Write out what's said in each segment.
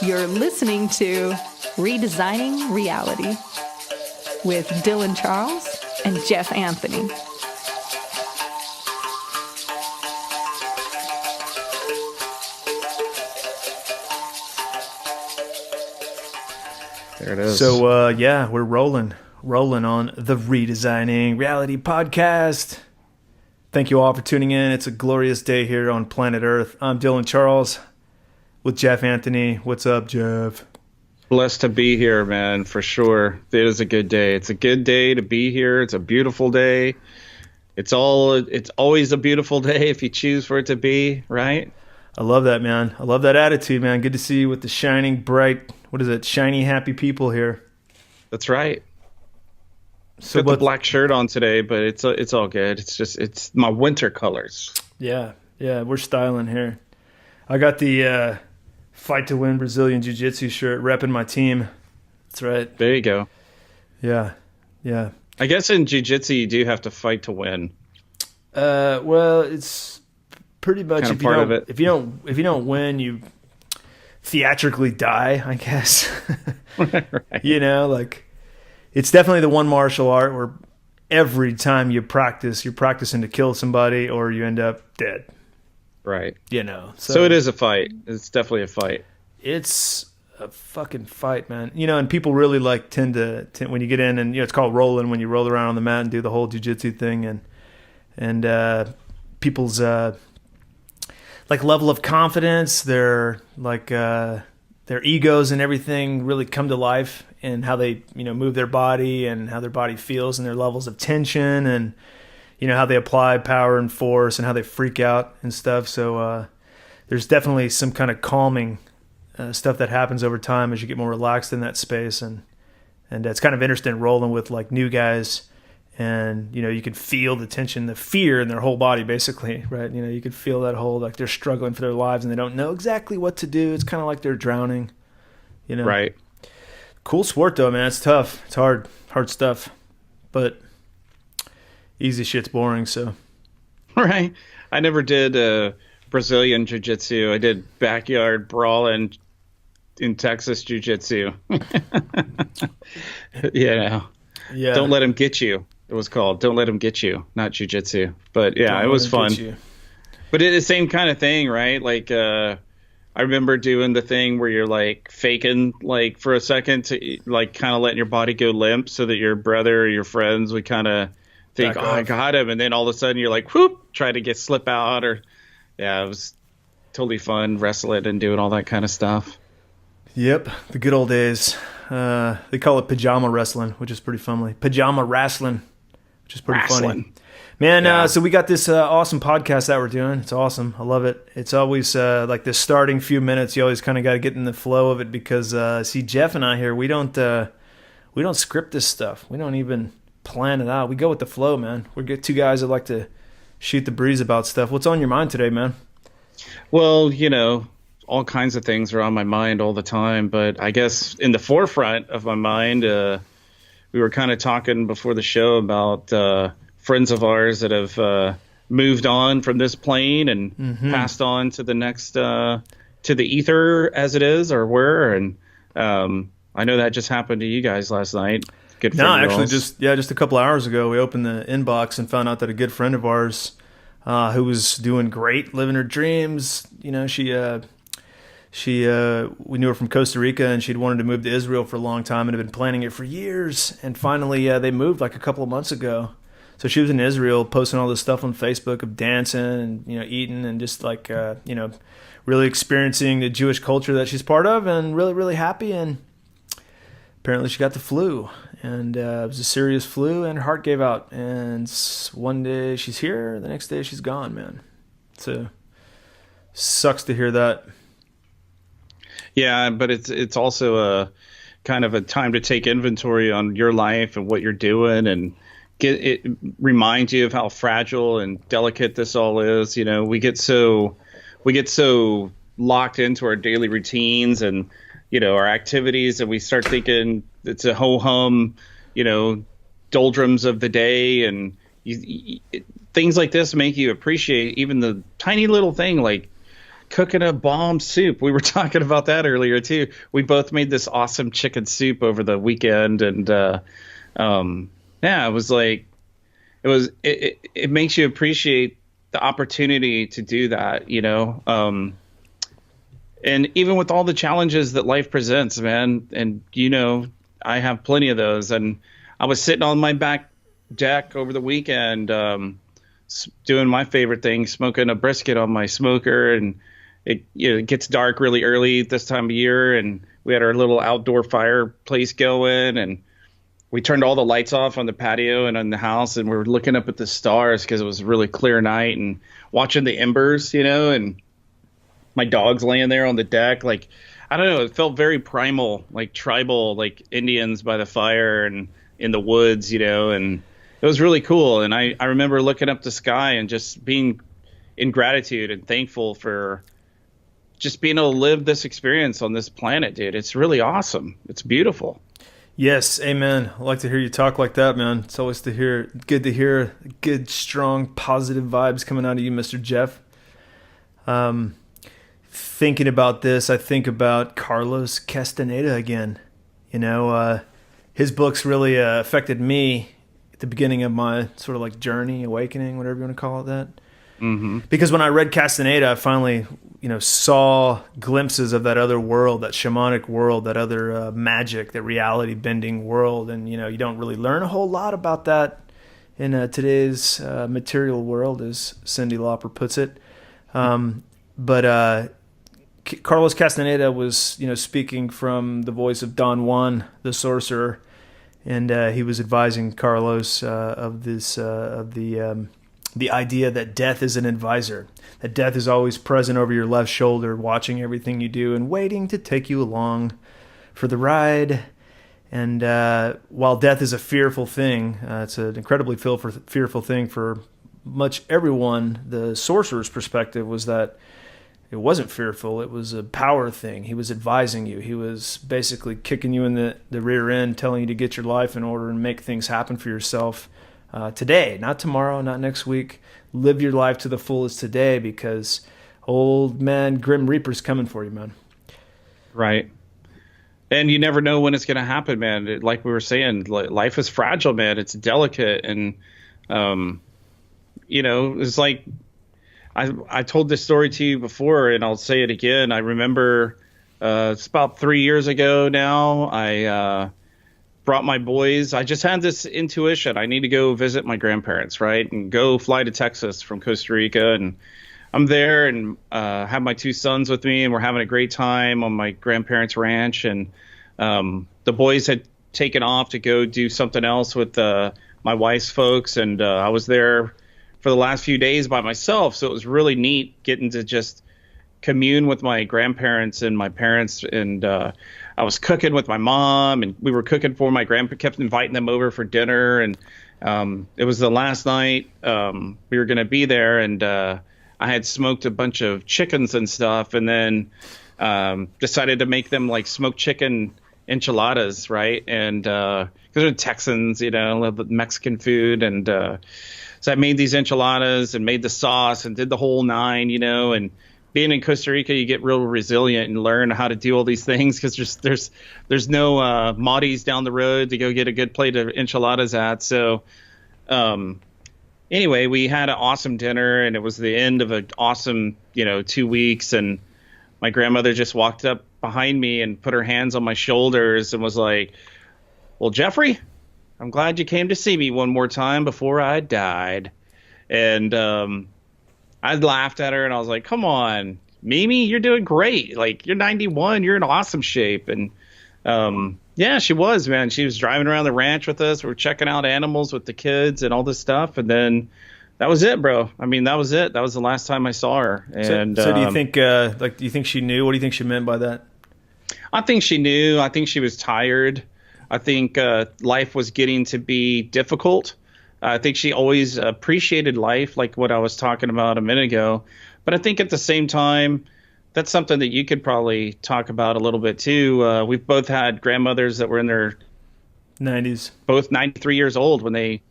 You're listening to Redesigning Reality with Dylan Charles and Jeff Anthony. There it is. So, we're rolling on the Redesigning Reality podcast. Thank you all for tuning in. It's a glorious day here on planet Earth. I'm Dylan Charles with Jeff Anthony. What's up, Jeff? Blessed to be here, man, for sure. It is a good day. It's a good day to be here. It's a beautiful day. It's always a beautiful day if you choose for it to be, right? I love that, man. I love that attitude, man. Good to see you with the shining, bright, shiny, happy people here. That's right. So Got the black shirt on today, but it's all good. It's my winter colors. Yeah, we're styling here. I got the Fight to Win Brazilian Jiu-Jitsu shirt, repping my team. That's right. There you go. Yeah. I guess in jiu-jitsu you do have to fight to win. Well, it's pretty much kind of part of it. If you don't win, you theatrically die, I guess. Right. You know, like it's definitely the one martial art where every time you practice, you're practicing to kill somebody or you end up dead. Right. You know. So it is a fight. It's definitely a fight. It's a fucking fight, man. You know, and people really tend to when you get in and it's called rolling when you roll around on the mat and do the whole jiu-jitsu thing and people's level of confidence, their egos and everything really come to life and how they, move their body and how their body feels and their levels of tension and how they apply power and force and how they freak out and stuff. So there's definitely some kind of calming stuff that happens over time as you get more relaxed in that space. And it's kind of interesting rolling with new guys and, you can feel the tension, the fear in their whole body basically, right? You can feel that whole, they're struggling for their lives and they don't know exactly what to do. It's kind of like they're drowning, Right. Cool sport though, man. It's tough. It's hard stuff, but easy shit's boring. So, Right. I never did Brazilian jiu-jitsu. I did backyard brawling in Texas jiu-jitsu. Yeah. Don't let him get you. It was called Don't Let Him Get You, not jiu-jitsu. But yeah, it was fun. But it's the same kind of thing, right? I remember doing the thing where you're faking for a second to kind of letting your body go limp so that your brother or your friends would kind of think, I got him. And then all of a sudden you're whoop, try to slip out it was totally fun wrestling and doing all that kind of stuff. Yep. The good old days. They call it pajama wrestling, which is pretty funny. Pajama wrestling, which is pretty funny. Man, yeah. So we got this awesome podcast that we're doing. It's awesome. I love it. It's always this starting few minutes. You always kind of got to get in the flow of it because, see, Jeff and I here, we don't script this stuff. We don't even plan it out. We go with the flow, man. We're two guys that like to shoot the breeze about stuff. What's on your mind today, man? Well, all kinds of things are on my mind all the time, but I guess in the forefront of my mind, we were kind of talking before the show about friends of ours that have moved on from this plane and passed on to the next, to the ether as it is, or were. And I know that just happened to you guys last night. Good friend of actually, yours. just a couple hours ago, we opened the inbox and found out that a good friend of ours who was doing great, living her dreams. We knew her from Costa Rica, and she'd wanted to move to Israel for a long time and had been planning it for years. And finally, they moved a couple of months ago. So she was in Israel, posting all this stuff on Facebook of dancing and eating and just really experiencing the Jewish culture that she's part of, and really, really happy. And apparently, she got the flu, and it was a serious flu, and her heart gave out. And one day she's here, the next day she's gone, man. So sucks to hear that. Yeah, but it's also a kind of a time to take inventory on your life and what you're doing, and remind you of how fragile and delicate this all is. We get so locked into our daily routines and our activities, and we start thinking it's a ho hum, doldrums of the day, and things like this make you appreciate even the tiny little thing cooking a bomb soup. We were talking about that earlier too. We both made this awesome chicken soup over the weekend, and yeah, it was like it makes you appreciate the opportunity to do that, you know. And even with all the challenges that life presents, man, and you know, I have plenty of those. And I was sitting on my back deck over the weekend, doing my favorite thing, smoking a brisket on my smoker, and it gets dark really early this time of year, and we had our little outdoor fireplace going, and we turned all the lights off on the patio and on the house, and we were looking up at the stars because it was a really clear night, and watching the embers, you know, and my dog's laying there on the deck. Like, I don't know, it felt very primal, like tribal, like Indians by the fire and in the woods, you know, and it was really cool. And I remember looking up the sky and just being in gratitude and thankful for just being able to live this experience on this planet, dude. It's really awesome. It's beautiful. Yes, amen. I like to hear you talk like that, man. It's always good to hear good, strong, positive vibes coming out of you, Mr. Jeff. Thinking about this, I think about Carlos Castaneda again. You know, his books really affected me at the beginning of my sort of like journey, awakening, whatever you want to call it that. Mm-hmm. Because when I read Castaneda, I finally, you know, saw glimpses of that other world, that shamanic world, that other magic, that reality bending world. And, you know, you don't really learn a whole lot about that in today's material world, as Cyndi Lauper puts it. But Carlos Castaneda was, you know, speaking from the voice of Don Juan, the sorcerer, and he was advising Carlos of the idea that death is an advisor, that death is always present over your left shoulder, watching everything you do and waiting to take you along for the ride. And while death is a fearful thing, it's an incredibly fearful thing for much everyone, the sorcerer's perspective was that it wasn't fearful. It was a power thing. He was advising you. He was basically kicking you in the rear end, telling you to get your life in order and make things happen for yourself today, not tomorrow, not next week. Live your life to the fullest today, because old man Grim Reaper's coming for you, man. Right. And you never know when it's going to happen, man. Like we were saying, life is fragile, man. It's delicate. And, you know, it's like, I told this story to you before, and I'll say it again. I remember it's about 3 years ago now. I brought my boys. I just had this intuition. I need to go visit my grandparents, right? And go fly to Texas from Costa Rica. And I'm there and have my two sons with me, and we're having a great time on my grandparents' ranch. And the boys had taken off to go do something else with my wife's folks. And I was there for the last few days by myself. So it was really neat getting to just commune with my grandparents and my parents. And I was cooking with my mom, and we were cooking for my grandpa, kept inviting them over for dinner. And it was the last night we were going to be there. And I had smoked a bunch of chickens and stuff, and then decided to make them like smoked chicken enchiladas, right? And because they're Texans, you know, love the Mexican food. And so I made these enchiladas and made the sauce and did the whole nine, you know. And being in Costa Rica, you get real resilient and learn how to do all these things, because there's no Maudie's down the road to go get a good plate of enchiladas at. So anyway, we had an awesome dinner, and it was the end of an awesome, you know, 2 weeks. And my grandmother just walked up behind me and put her hands on my shoulders and was like, "Well, Jeffrey, I'm glad you came to see me one more time before I died." And I laughed at her, and I was like, "Come on, Mimi, you're doing great. Like, you're 91, you're in awesome shape." And yeah, she was, man. She was driving around the ranch with us. We were checking out animals with the kids and all this stuff. And then that was it, bro. I mean, that was it. That was the last time I saw her. And so do you think, do you think she knew? What do you think she meant by that? I think she knew. I think she was tired. I think life was getting to be difficult. I think she always appreciated life, like what I was talking about a minute ago. But I think at the same time, that's something that you could probably talk about a little bit too. We've both had grandmothers that were in their 90s, both 93 years old when they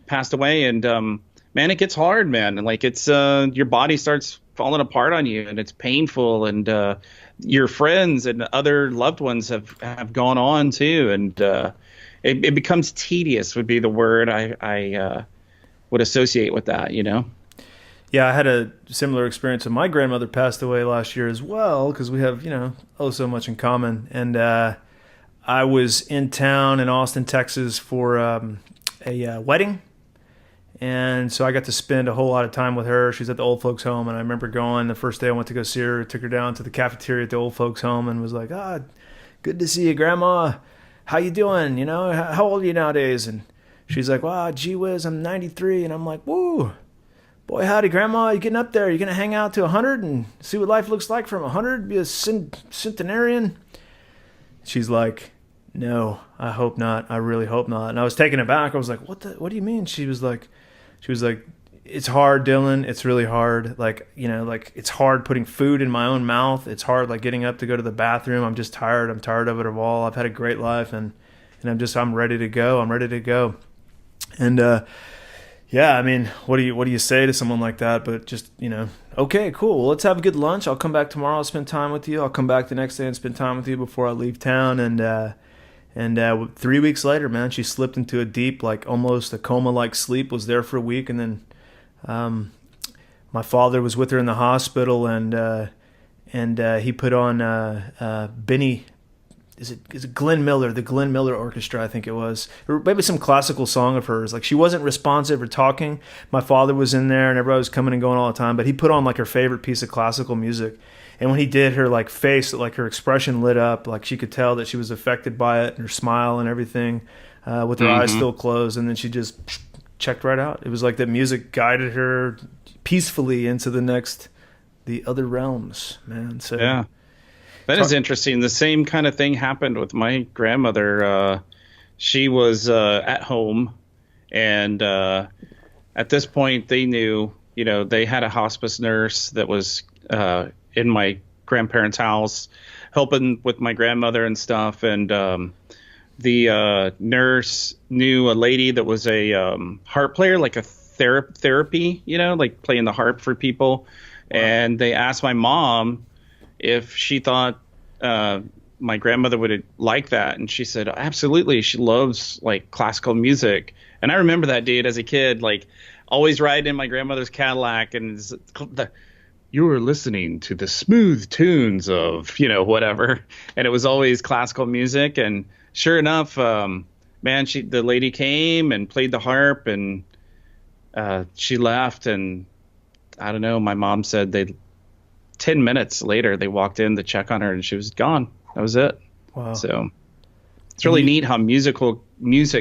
passed away. And man, it gets hard, man. And like it's your body starts falling apart on you, and it's painful, and your friends and other loved ones have gone on too, and it becomes tedious would be the word I would associate with that, you know? Yeah, I had a similar experience. And my grandmother passed away last year as well, because we have, so much in common. And I was in town in Austin, Texas for a wedding. And so I got to spend a whole lot of time with her. She's at the old folks home. And I remember going the first day I went to go see her, took her down to the cafeteria at the old folks home and was like, good to see you, Grandma. How you doing? How old are you nowadays? And she's like, wow, gee whiz, I'm 93. And I'm like, woo, boy, howdy, Grandma. You getting up there? You going to hang out to 100 and see what life looks like from 100? Be a centenarian? She's like, no, I hope not. I really hope not. And I was taken aback. I was like, what do you mean? She was like, it's hard, Dylan. It's really hard. It's hard putting food in my own mouth. It's hard, getting up to go to the bathroom. I'm just tired. I'm tired of it all. I've had a great life, and I'm ready to go. I'm ready to go. And yeah, I mean, what do you say to someone like that? But just, okay, cool. Well, let's have a good lunch. I'll come back tomorrow. I'll spend time with you. I'll come back the next day and spend time with you before I leave town. And 3 weeks later, man, she slipped into a deep, almost a coma-like sleep, was there for a week. And then my father was with her in the hospital, and he put on Benny, is it Glenn Miller, the Glenn Miller Orchestra, I think it was, or maybe some classical song of hers. She wasn't responsive or talking. My father was in there, and everybody was coming and going all the time, but he put on her favorite piece of classical music. And when he did, her face, her expression lit up. She could tell that she was affected by it, and her smile and everything, with her eyes still closed. And then she just checked right out. It was like that music guided her peacefully into the other realms, man. So yeah, that is interesting. The same kind of thing happened with my grandmother. She was at home, and at this point, they knew. They had a hospice nurse that was in my grandparents' house helping with my grandmother and stuff. And the nurse knew a lady that was a harp player, like a therapy, playing the harp for people. Wow. And they asked my mom if she thought my grandmother would like that. And she said, absolutely. She loves classical music. And I remember that, dude, as a kid, always riding in my grandmother's Cadillac, and you were listening to the smooth tunes of, whatever. And it was always classical music. And sure enough, man, the lady came and played the harp, and she left. And I don't know, my mom said 10 minutes later, they walked in to check on her, and she was gone. That was it. Wow. So it's really neat how music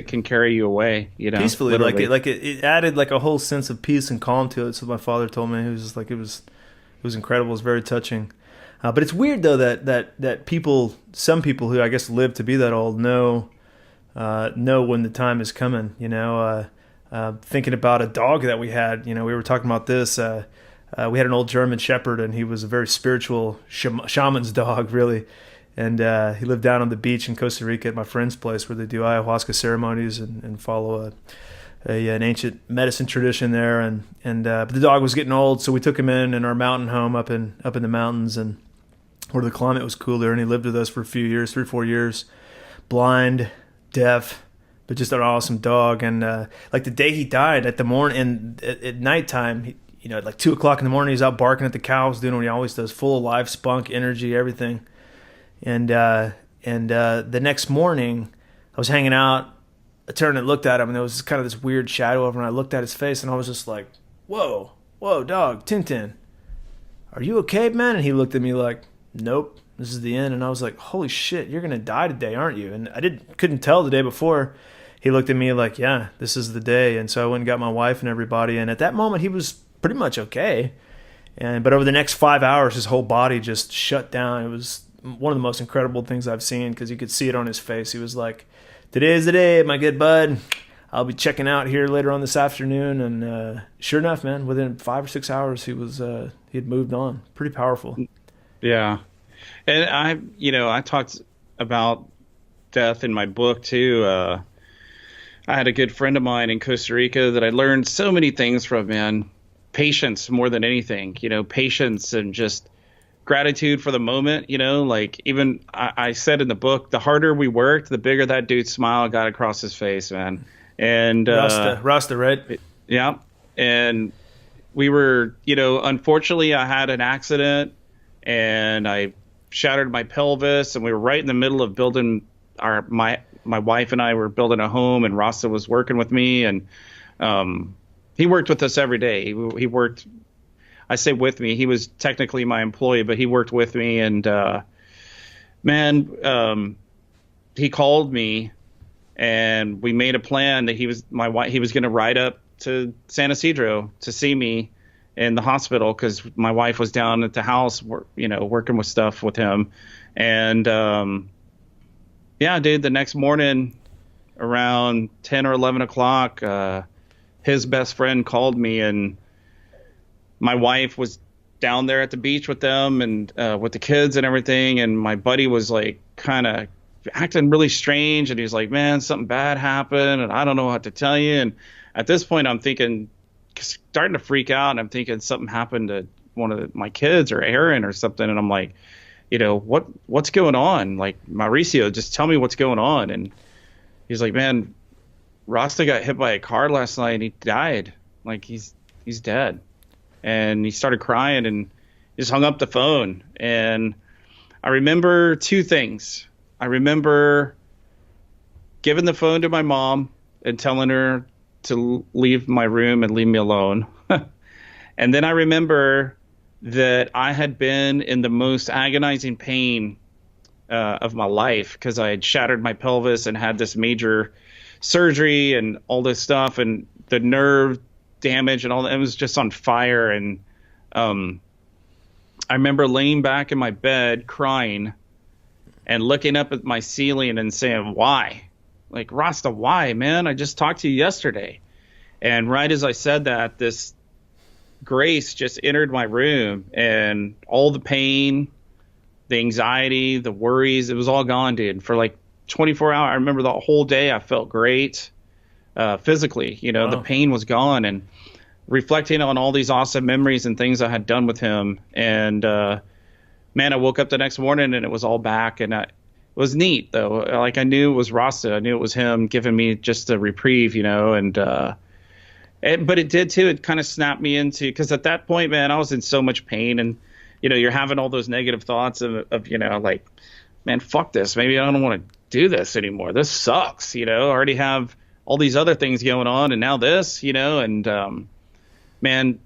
can carry you away, peacefully. Literally. It added a whole sense of peace and calm to it. So my father told me, he was just it was incredible. It was very touching. But it's weird though that some people who I guess live to be that old know when the time is coming. Thinking about a dog that we had. We were talking about this. We had an old German Shepherd, and he was a very spiritual shaman's dog, really. And he lived down on the beach in Costa Rica at my friend's place, where they do ayahuasca ceremonies and follow an ancient medicine tradition there. But the dog was getting old, so we took him in our mountain home up in the mountains, and where the climate was cooler. And he lived with us for a few years, 3 or 4 years, blind, deaf, but just an awesome dog. And the day he died, at nighttime, at 2 o'clock in the morning, he's out barking at the cows, doing what he always does, full of life, spunk, energy, everything. And the next morning, I was hanging out. I turned and looked at him, and there was kind of this weird shadow over him. And I looked at his face, and I was just like, "Whoa, dog, Tintin, are you okay, man?" And he looked at me like, "Nope, this is the end." And I was like, "Holy shit, you're gonna die today, aren't you?" And I couldn't tell the day before. He looked at me like, "Yeah, this is the day." And so I went and got my wife and everybody. And at that moment, he was pretty much okay. But over the next 5 hours, his whole body just shut down. It was one of the most incredible things I've seen, because you could see it on his face. He was like, "Today's the day, my good bud. I'll be checking out here later on this afternoon." And sure enough, man, within 5 or 6 hours, he had moved on. Pretty powerful. Yeah. And I talked about death in my book too. I had a good friend of mine in Costa Rica that I learned so many things from, man. patience more than anything, patience and just gratitude for the moment, like even I said in the book, the harder we worked, the bigger that dude's smile got across his face, man. And Rasta, right? Yeah. And we were, unfortunately I had an accident and I shattered my pelvis, and we were right in the middle of building my wife and I were building a home, and Rasta was working with me, and he worked with us every day. He worked, I say with me, he was technically my employee, but he worked with me. And he called me, and we made a plan that he was going to ride up to San Ysidro to see me in the hospital, because my wife was down at the house, working with stuff with him. And dude, the next morning around 10 or 11 o'clock, his best friend called me, and my wife was down there at the beach with them and with the kids and everything. And my buddy was like kind of acting really strange. And he's like, man, something bad happened, and I don't know what to tell you. And at this point I'm thinking, starting to freak out, and I'm thinking something happened to one of my kids or Aaron or something. And I'm like, what's going on? Like, Mauricio, just tell me what's going on. And he's like, man, Rasta got hit by a car last night and he died. Like, he's dead. And he started crying and just hung up the phone. And I remember two things. I remember giving the phone to my mom and telling her to leave my room and leave me alone. And then I remember that I had been in the most agonizing pain of my life, because I had shattered my pelvis and had this major surgery and all this stuff, and the nerve damage and all that. It was just on fire. And I remember laying back in my bed crying and looking up at my ceiling and saying, why? Like, Rasta, why, man? I just talked to you yesterday. And right as I said that, this grace just entered my room, and all the pain, the anxiety, the worries, it was all gone, dude. For like 24 hours, I remember the whole day I felt great physically. Wow. The pain was gone, and reflecting on all these awesome memories and things I had done with him. And man, I woke up the next morning and it was all back. And it was neat, though. Like, I knew it was Rasta. I knew it was him giving me just a reprieve, but it did too. It kind of snapped me into, because at that point, man, I was in so much pain, and you're having all those negative thoughts of like, man, fuck this. Maybe I don't want to do this anymore. This sucks. I already have all these other things going on, and now this, and man,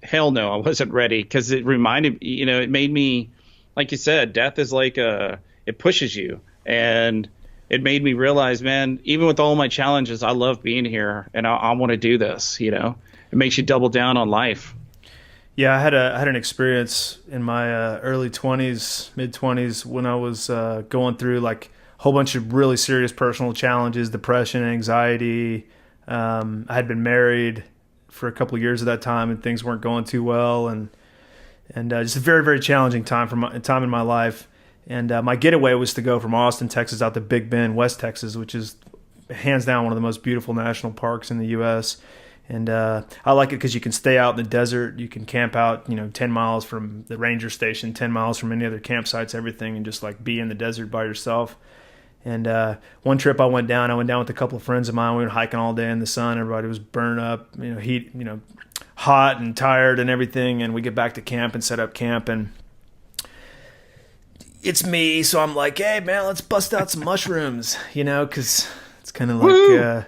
hell no, I wasn't ready, because it reminded it made me, like you said, death is like it pushes you, and it made me realize, man, even with all my challenges, I love being here, and I want to do this. It makes you double down on life. Yeah, I had an experience in my early 20s, mid 20s, when I was going through like a whole bunch of really serious personal challenges, depression, anxiety. I had been married for a couple of years at that time, and things weren't going too well, and just a very, very challenging time in my life. And my getaway was to go from Austin, Texas, out to Big Bend, West Texas, which is hands down one of the most beautiful national parks in the U.S. And I like it because you can stay out in the desert. You can camp out, 10 miles from the ranger station, 10 miles from any other campsites, everything, and just like be in the desert by yourself. And one trip I went down with a couple of friends of mine. We were hiking all day in the sun. Everybody was burned up, heat, hot and tired and everything. And we get back to camp and set up camp, and it's me, so I'm like, hey, man, let's bust out some mushrooms, because it's kind of like,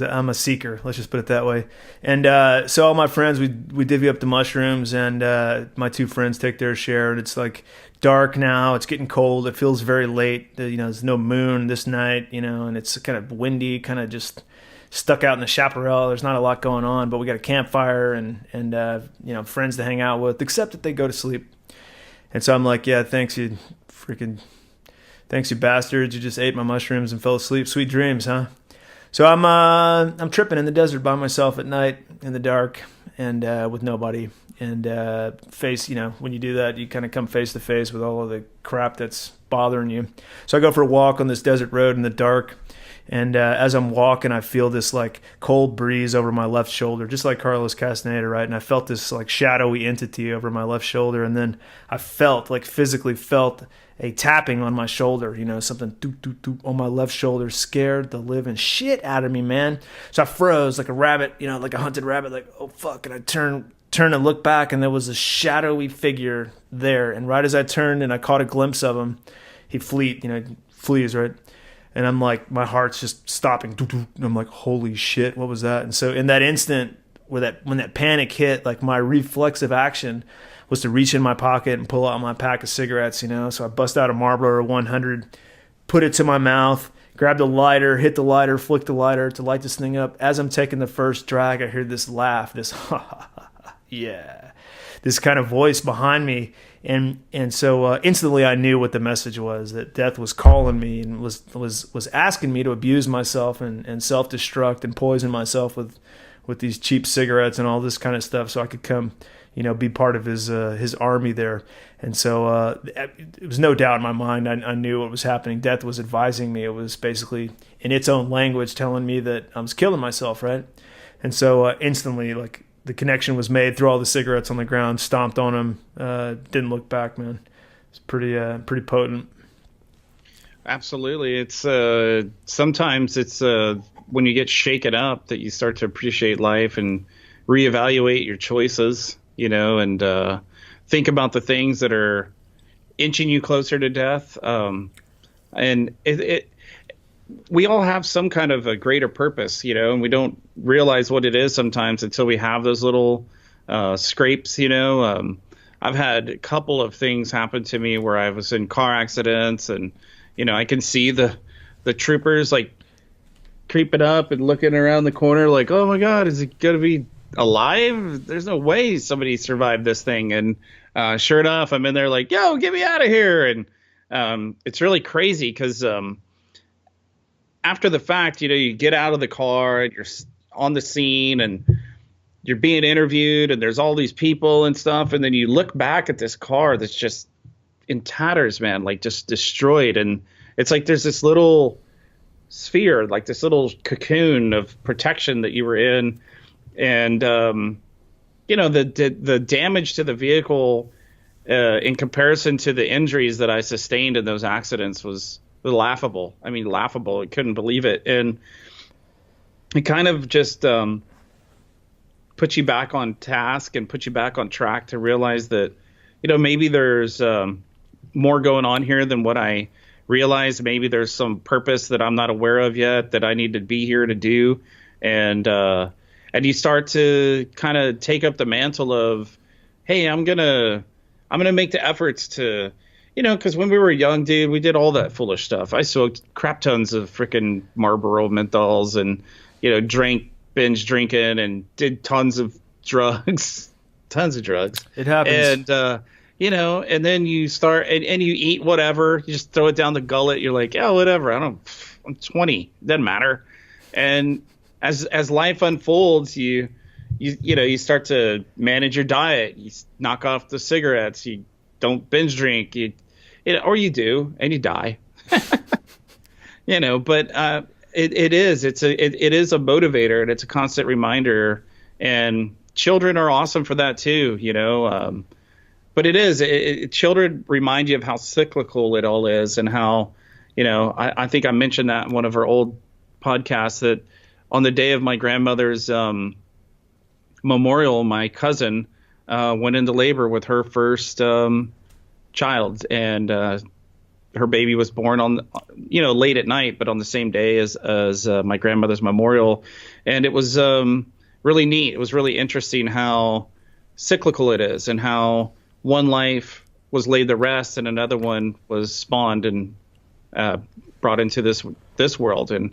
I'm a seeker, let's just put it that way. And so all my friends, we divvy up the mushrooms, and my two friends take their share, and it's like dark now, it's getting cold, it feels very late, there's no moon this night, and it's kind of windy, kind of just stuck out in the chaparral. There's not a lot going on, but we got a campfire and friends to hang out with, except that they go to sleep. And so I'm like, yeah, thanks you bastards. You just ate my mushrooms and fell asleep. Sweet dreams, huh? So I'm tripping in the desert by myself at night in the dark and with nobody. And when you do that, you kind of come face to face with all of the crap that's bothering you. So I go for a walk on this desert road in the dark, And as I'm walking, I feel this like cold breeze over my left shoulder, just like Carlos Castaneda, right? And I felt this like shadowy entity over my left shoulder. And then I physically felt a tapping on my shoulder, something doop, doop, doop on my left shoulder. Scared the living shit out of me, man. So I froze like a rabbit, like a hunted rabbit, like, oh fuck. And I turned and looked back, and there was a shadowy figure there. And right as I turned and I caught a glimpse of him, he flees, right? And I'm like, my heart's just stopping. And I'm like, holy shit, what was that? And so in that instant, when that panic hit, like my reflexive action was to reach in my pocket and pull out my pack of cigarettes, So I bust out a Marlboro 100, put it to my mouth, grabbed a lighter, hit the lighter, flicked the lighter to light this thing up. As I'm taking the first drag, I hear this laugh, this yeah, this kind of voice behind me. And so instantly I knew what the message was, that death was calling me and was asking me to abuse myself and self-destruct and poison myself with these cheap cigarettes and all this kind of stuff so I could come, be part of his army there. And so it was no doubt in my mind. I knew what was happening. Death was advising me. It was basically in its own language telling me that I was killing myself, right? And so instantly, like, the connection was made, threw all the cigarettes on the ground, stomped on them, didn't look back, man. It's pretty potent. Absolutely. It's sometimes it's when you get shaken up that you start to appreciate life and reevaluate your choices, and think about the things that are inching you closer to death. And we all have some kind of a greater purpose, and we don't realize what it is sometimes until we have those little scrapes, I've had a couple of things happen to me where I was in car accidents and, I can see the troopers like creeping up and looking around the corner like, oh my God, is it going to be alive? There's no way somebody survived this thing. And sure enough, I'm in there like, yo, get me out of here. And it's really crazy because after the fact, you get out of the car and you're on the scene and you're being interviewed and there's all these people and stuff. And then you look back at this car that's just in tatters, man, like just destroyed. And it's like there's this little sphere, like this little cocoon of protection that you were in. And, the damage to the vehicle in comparison to the injuries that I sustained in those accidents was laughable. I mean, laughable. I couldn't believe it. And it kind of just put you back on task and put you back on track to realize that, maybe there's more going on here than what I realized. Maybe there's some purpose that I'm not aware of yet that I need to be here to do. And you start to kind of take up the mantle of, hey, I'm going to make the efforts to, because when we were young, dude, we did all that foolish stuff. I smoked crap tons of freaking Marlboro menthols and, binge drinking and did tons of drugs. It happens. And, and then you start and you eat whatever. You just throw it down the gullet. You're like, oh, whatever. I'm 20. Doesn't matter. And as life unfolds, you start to manage your diet. You knock off the cigarettes. You don't binge drink, or you do, and you die. But it is a motivator, and it's a constant reminder. And children are awesome for that too, But children remind you of how cyclical it all is, and how, I think I mentioned that in one of our old podcasts that on the day of my grandmother's memorial, my cousin went into labor with her first child, and her baby was born on, late at night, but on the same day as my grandmother's memorial. And it was really neat. It was really interesting how cyclical it is, and how one life was laid to rest and another one was spawned and brought into this world. And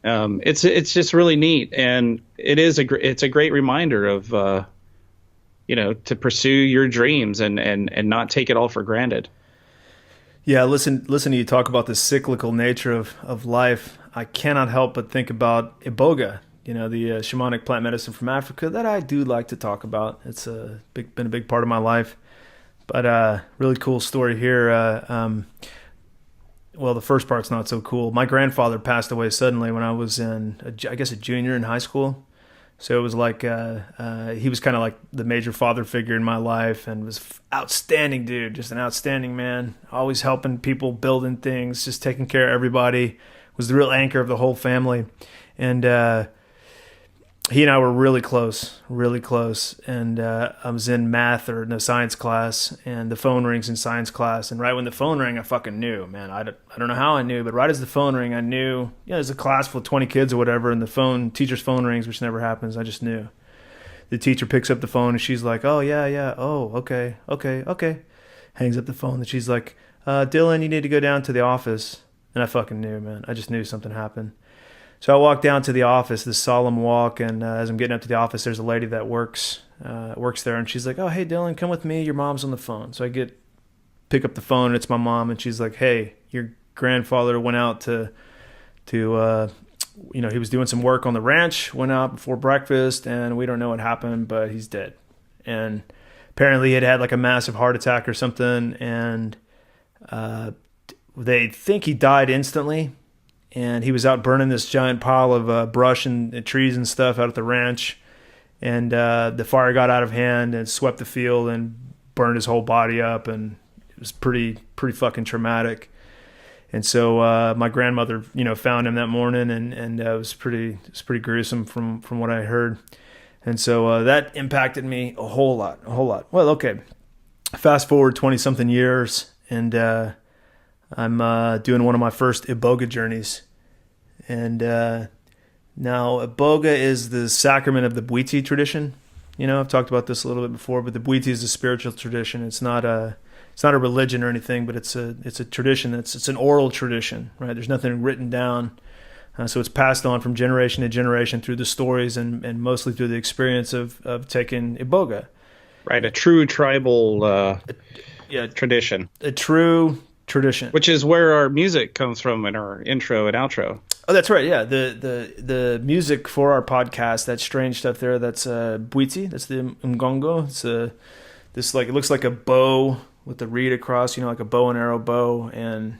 it's just really neat. And it's a great reminder of, to pursue your dreams and not take it all for granted. Yeah, listen to you talk about the cyclical nature of life. I cannot help but think about Iboga, the shamanic plant medicine from Africa that I do like to talk about. It's been a big part of my life. But really cool story here. well, the first part's not so cool. My grandfather passed away suddenly when I was I guess a junior in high school. So it was like he was kind of like the major father figure in my life, and was outstanding dude, just an outstanding man, always helping people, building things, just taking care of everybody, was the real anchor of the whole family. And he and I were really close. And I was in math or no science class, and the phone rings in science class. And right when the phone rang, I fucking knew, man. I don't know how I knew, but right as the phone rang, I knew. There's a class full of 20 kids or whatever, and teacher's phone rings, which never happens. I just knew. The teacher picks up the phone, and she's like, "Oh yeah, oh okay." Hangs up the phone, and she's like, "Dylan, you need to go down to the office." And I fucking knew, man. I just knew something happened. So I walk down to the office, this solemn walk, and as I'm getting up to the office, there's a lady that works there, and she's like, "Oh, hey, Dylan, come with me. Your mom's on the phone." So I pick up the phone, and it's my mom, and she's like, "Hey, your grandfather went out to he was doing some work on the ranch, went out before breakfast, and we don't know what happened, but he's dead." And apparently he had like a massive heart attack or something, and they think he died instantly. And he was out burning this giant pile of brush and trees and stuff out at the ranch. And the fire got out of hand and swept the field and burned his whole body up. And it was pretty fucking traumatic. And so my grandmother, found him that morning, and it was pretty gruesome from what I heard. And so that impacted me a whole lot. Well, okay. Fast forward 20-something years, and I'm doing one of my first Iboga journeys. And now Iboga is the sacrament of the Bwiti tradition. I've talked about this a little bit before, but the Bwiti is a spiritual tradition. It's not a religion or anything, but it's a tradition. It's an oral tradition, right? There's nothing written down. So it's passed on from generation to generation through the stories and mostly through the experience of taking Iboga. Right, a true tribal tradition. A true tradition. Which is where our music comes from in our intro and outro. Oh, that's right. Yeah, the music for our podcast, that strange stuff there, that's Bwiti. That's the Mgongo. It's it looks like a bow with the reed across, like a bow and arrow bow, and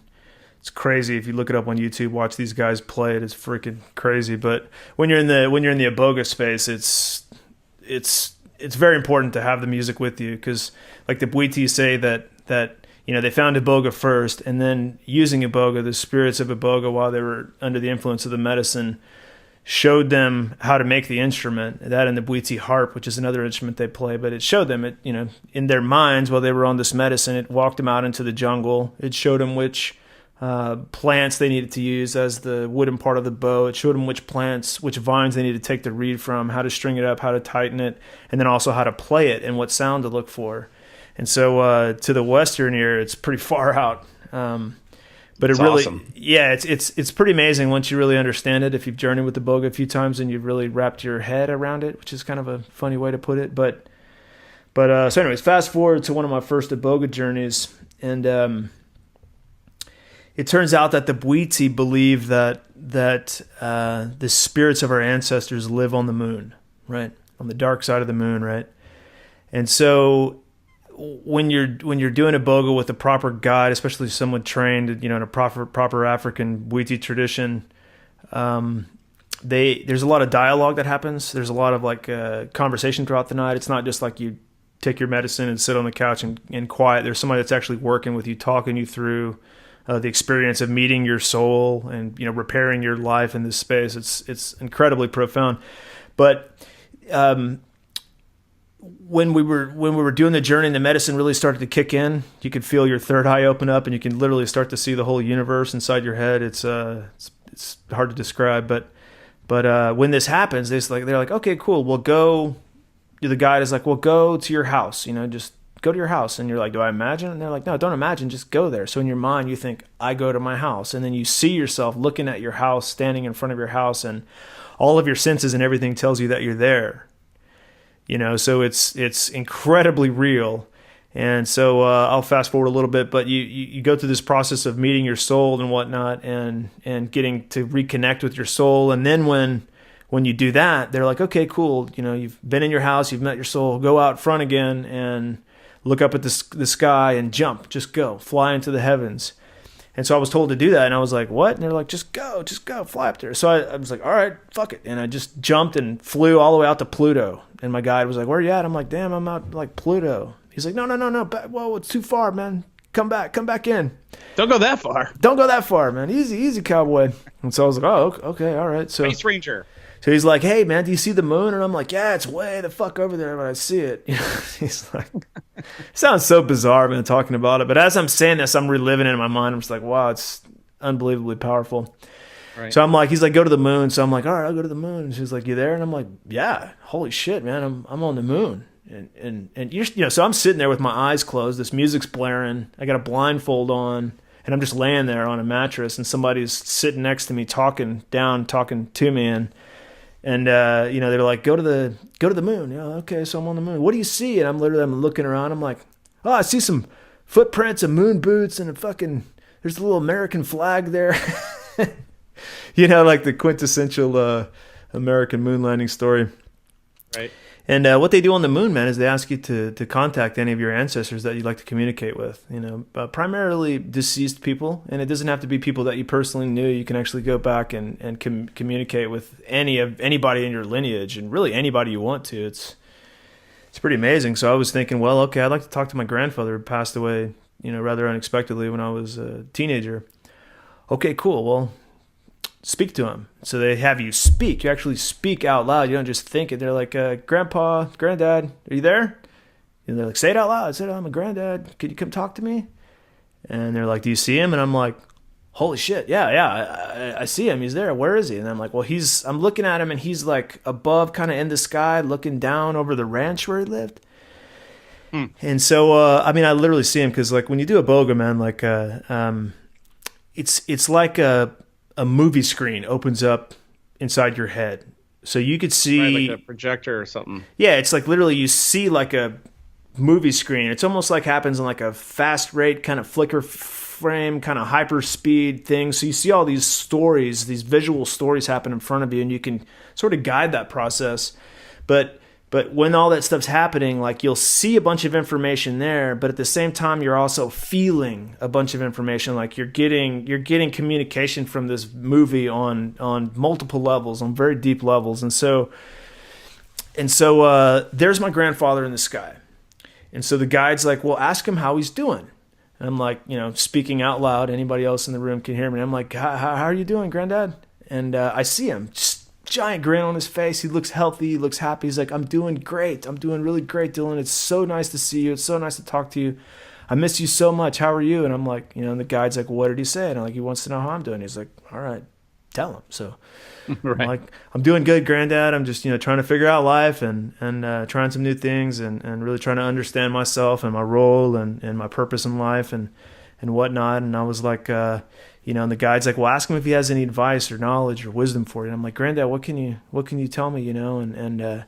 it's crazy. If you look it up on YouTube, watch these guys play it. It's freaking crazy. But when you're in the Iboga space, it's very important to have the music with you, because like the Bwiti say that they found Iboga first, and then using Iboga, the spirits of Iboga, while they were under the influence of the medicine, showed them how to make the instrument. That and the Bwiti harp, which is another instrument they play, but it showed them, in their minds while they were on this medicine, it walked them out into the jungle. It showed them which plants they needed to use as the wooden part of the bow. It showed them which vines they needed to take the reed from, how to string it up, how to tighten it, and then also how to play it and what sound to look for. And so to the Western ear, it's pretty far out. But it's really awesome. Yeah, it's pretty amazing once you really understand it. If you've journeyed with the Iboga a few times and you've really wrapped your head around it, which is kind of a funny way to put it. But so anyways, fast forward to one of my first Iboga journeys, and it turns out that the Bwiti believe that the spirits of our ancestors live on the moon, right? On the dark side of the moon, right? And so when you're doing Iboga with a proper guide, especially someone trained, in a proper African Bwiti tradition, there's a lot of dialogue that happens. There's a lot of conversation throughout the night. It's not just like you take your medicine and sit on the couch and quiet. There's somebody that's actually working with you, talking you through the experience of meeting your soul and repairing your life in this space. It's incredibly profound. But when we were doing the journey and the medicine really started to kick in, you could feel your third eye open up, and you can literally start to see the whole universe inside your head. It's hard to describe, but when this happens, they're like, okay, cool, we'll go. The guide is like, well, go to your house, just go to your house. And you're like, do I imagine? And they're like, no, don't imagine, just go there. So in your mind, you think, I go to my house, and then you see yourself looking at your house, standing in front of your house, and all of your senses and everything tells you that you're there. So it's incredibly real. And so I'll fast forward a little bit, but you go through this process of meeting your soul and whatnot, and getting to reconnect with your soul. And then when you do that, they're like, okay, cool. You've been in your house, you've met your soul, go out front again and look up at the sky and jump, just go, fly into the heavens. And so I was told to do that, and I was like, what? And they're like, just go, fly up there. So I was like, all right, fuck it. And I just jumped and flew all the way out to Pluto. And my guide was like, where are you at? I'm like, damn, I'm out like Pluto. He's like, no. Whoa, it's too far, man. Come back in. Don't go that far. Don't go that far, man. Easy, cowboy. And so I was like, oh, okay, all right. So Space Ranger. So he's like, hey, man, do you see the moon? And I'm like, yeah, it's way the fuck over there when I see it. He's like, sounds so bizarre, man, talking about it. But as I'm saying this, I'm reliving it in my mind. I'm just like, wow, it's unbelievably powerful. Right. So I'm like, he's like, go to the moon. So I'm like, all right, I'll go to the moon. And she's like, you there? And I'm like, yeah, holy shit, man, I'm on the moon. And so I'm sitting there with my eyes closed. This music's blaring. I got a blindfold on. And I'm just laying there on a mattress. And somebody's sitting next to me talking to me. And they're like, go to the moon. Yeah, okay, so I'm on the moon. What do you see? And I'm looking around. I'm like, oh, I see some footprints of moon boots and there's a little American flag there. Like the quintessential American moon landing story. Right. And what they do on the moon, man, is they ask you to contact any of your ancestors that you'd like to communicate with. Primarily deceased people, and it doesn't have to be people that you personally knew. You can actually go back and communicate with anybody in your lineage, and really anybody you want to. It's pretty amazing. So I was thinking, well, okay, I'd like to talk to my grandfather who passed away, rather unexpectedly when I was a teenager. Okay, cool. Well, speak to him. So they have you speak. You actually speak out loud. You don't just think it. They're like, Grandpa, Granddad, are you there? And they're like, say it out loud. I said, I'm a granddad. Could you come talk to me? And they're like, do you see him? And I'm like, holy shit. Yeah. I see him. He's there. Where is he? And I'm like, well, I'm looking at him and he's like above, kind of in the sky, looking down over the ranch where he lived. And so, I literally see him because like when you do a boga, man, like, it's like a movie screen opens up inside your head. So you could see... Right, like a projector or something. Yeah, it's like literally you see like a movie screen. It's almost like happens in like a fast rate kind of flicker frame, kind of hyper speed thing. So you see all these stories, these visual stories happen in front of you, and you can sort of guide that process. But when all that stuff's happening, like you'll see a bunch of information there, but at the same time, you're also feeling a bunch of information. Like you're getting communication from this movie on multiple levels, on very deep levels. And so there's my grandfather in the sky. And so the guide's like, well, ask him how he's doing. And I'm like, speaking out loud. Anybody else in the room can hear me. And I'm like, how are you doing, Granddad? And I see him, just giant grin on his face. He looks healthy. He looks happy. He's like, I'm doing great. I'm doing really great, Dylan. It's so nice to see you. It's so nice to talk to you. I miss you so much. How are you? And I'm like, and the guide's like, what did he say? And I'm like, he wants to know how I'm doing. He's like, all right, tell him. So right. I'm like, I'm doing good, Granddad. I'm just, trying to figure out life and trying some new things and really trying to understand myself and my role and my purpose in life and whatnot. And I was like, and the guide's like, well, ask him if he has any advice or knowledge or wisdom for you. And I'm like, Granddad, what can you tell me, And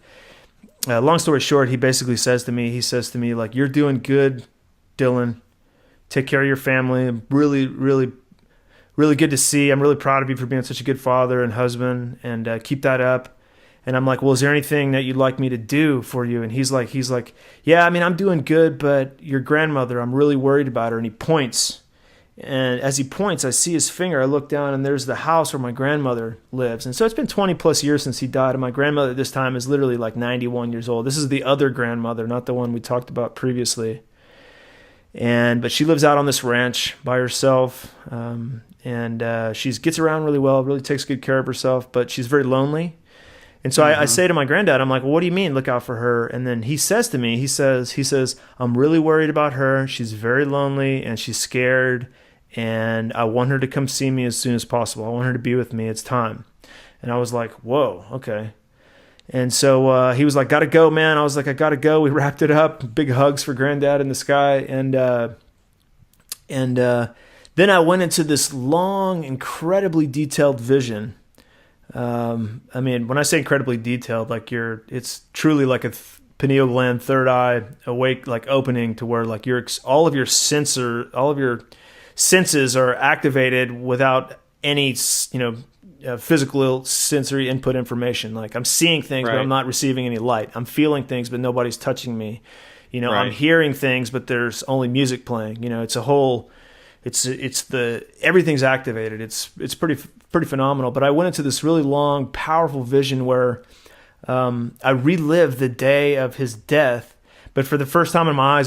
long story short, he basically says to me, like, you're doing good, Dylan. Take care of your family. Really, really, really good to see. I'm really proud of you for being such a good father and husband, and keep that up. And I'm like, well, is there anything that you'd like me to do for you? And he's like, yeah, I'm doing good, but your grandmother, I'm really worried about her. And he points. And as he points, I see his finger. I look down, and there's the house where my grandmother lives. And so it's been 20 plus years since he died. And my grandmother at this time is literally like 91 years old. This is the other grandmother, not the one we talked about previously. But she lives out on this ranch by herself. She gets around really well, really takes good care of herself, but she's very lonely. And so I say to my granddad, I'm like, well, what do you mean look out for her? And then he says to me, he says, I'm really worried about her. She's very lonely and she's scared. And I want her to come see me as soon as possible. I want her to be with me. It's time. And I was like, whoa, okay. And so he was like, gotta go, man. I was like, I gotta go. We wrapped it up. Big hugs for Granddad in the sky. And then I went into this long, incredibly detailed vision. When I say incredibly detailed, like it's truly like a pineal gland, third eye, awake, like opening to where like all of your senses are activated without any, physical sensory input information. Like I'm seeing things, right, but I'm not receiving any light. I'm feeling things, but nobody's touching me. Right. I'm hearing things, but there's only music playing. It's a whole everything's activated. It's pretty phenomenal. But I went into this really long, powerful vision where I relived the day of his death. But for the first time in my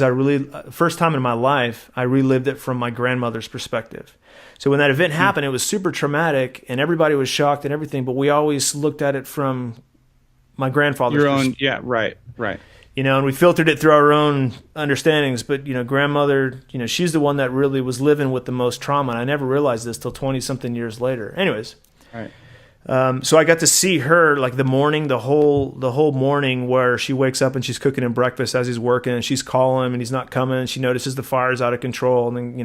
life, I relived it from my grandmother's perspective. So when that event happened, it was super traumatic, and everybody was shocked and everything. But we always looked at it from my grandfather's perspective. Yeah, right. And we filtered it through our own understandings. But, grandmother, she's the one that really was living with the most trauma. And I never realized this till 20-something years later. Anyways. Right. So I got to see her like the whole morning where she wakes up and she's cooking him breakfast as he's working, and she's calling him and he's not coming. And she notices the fire's out of control, and then,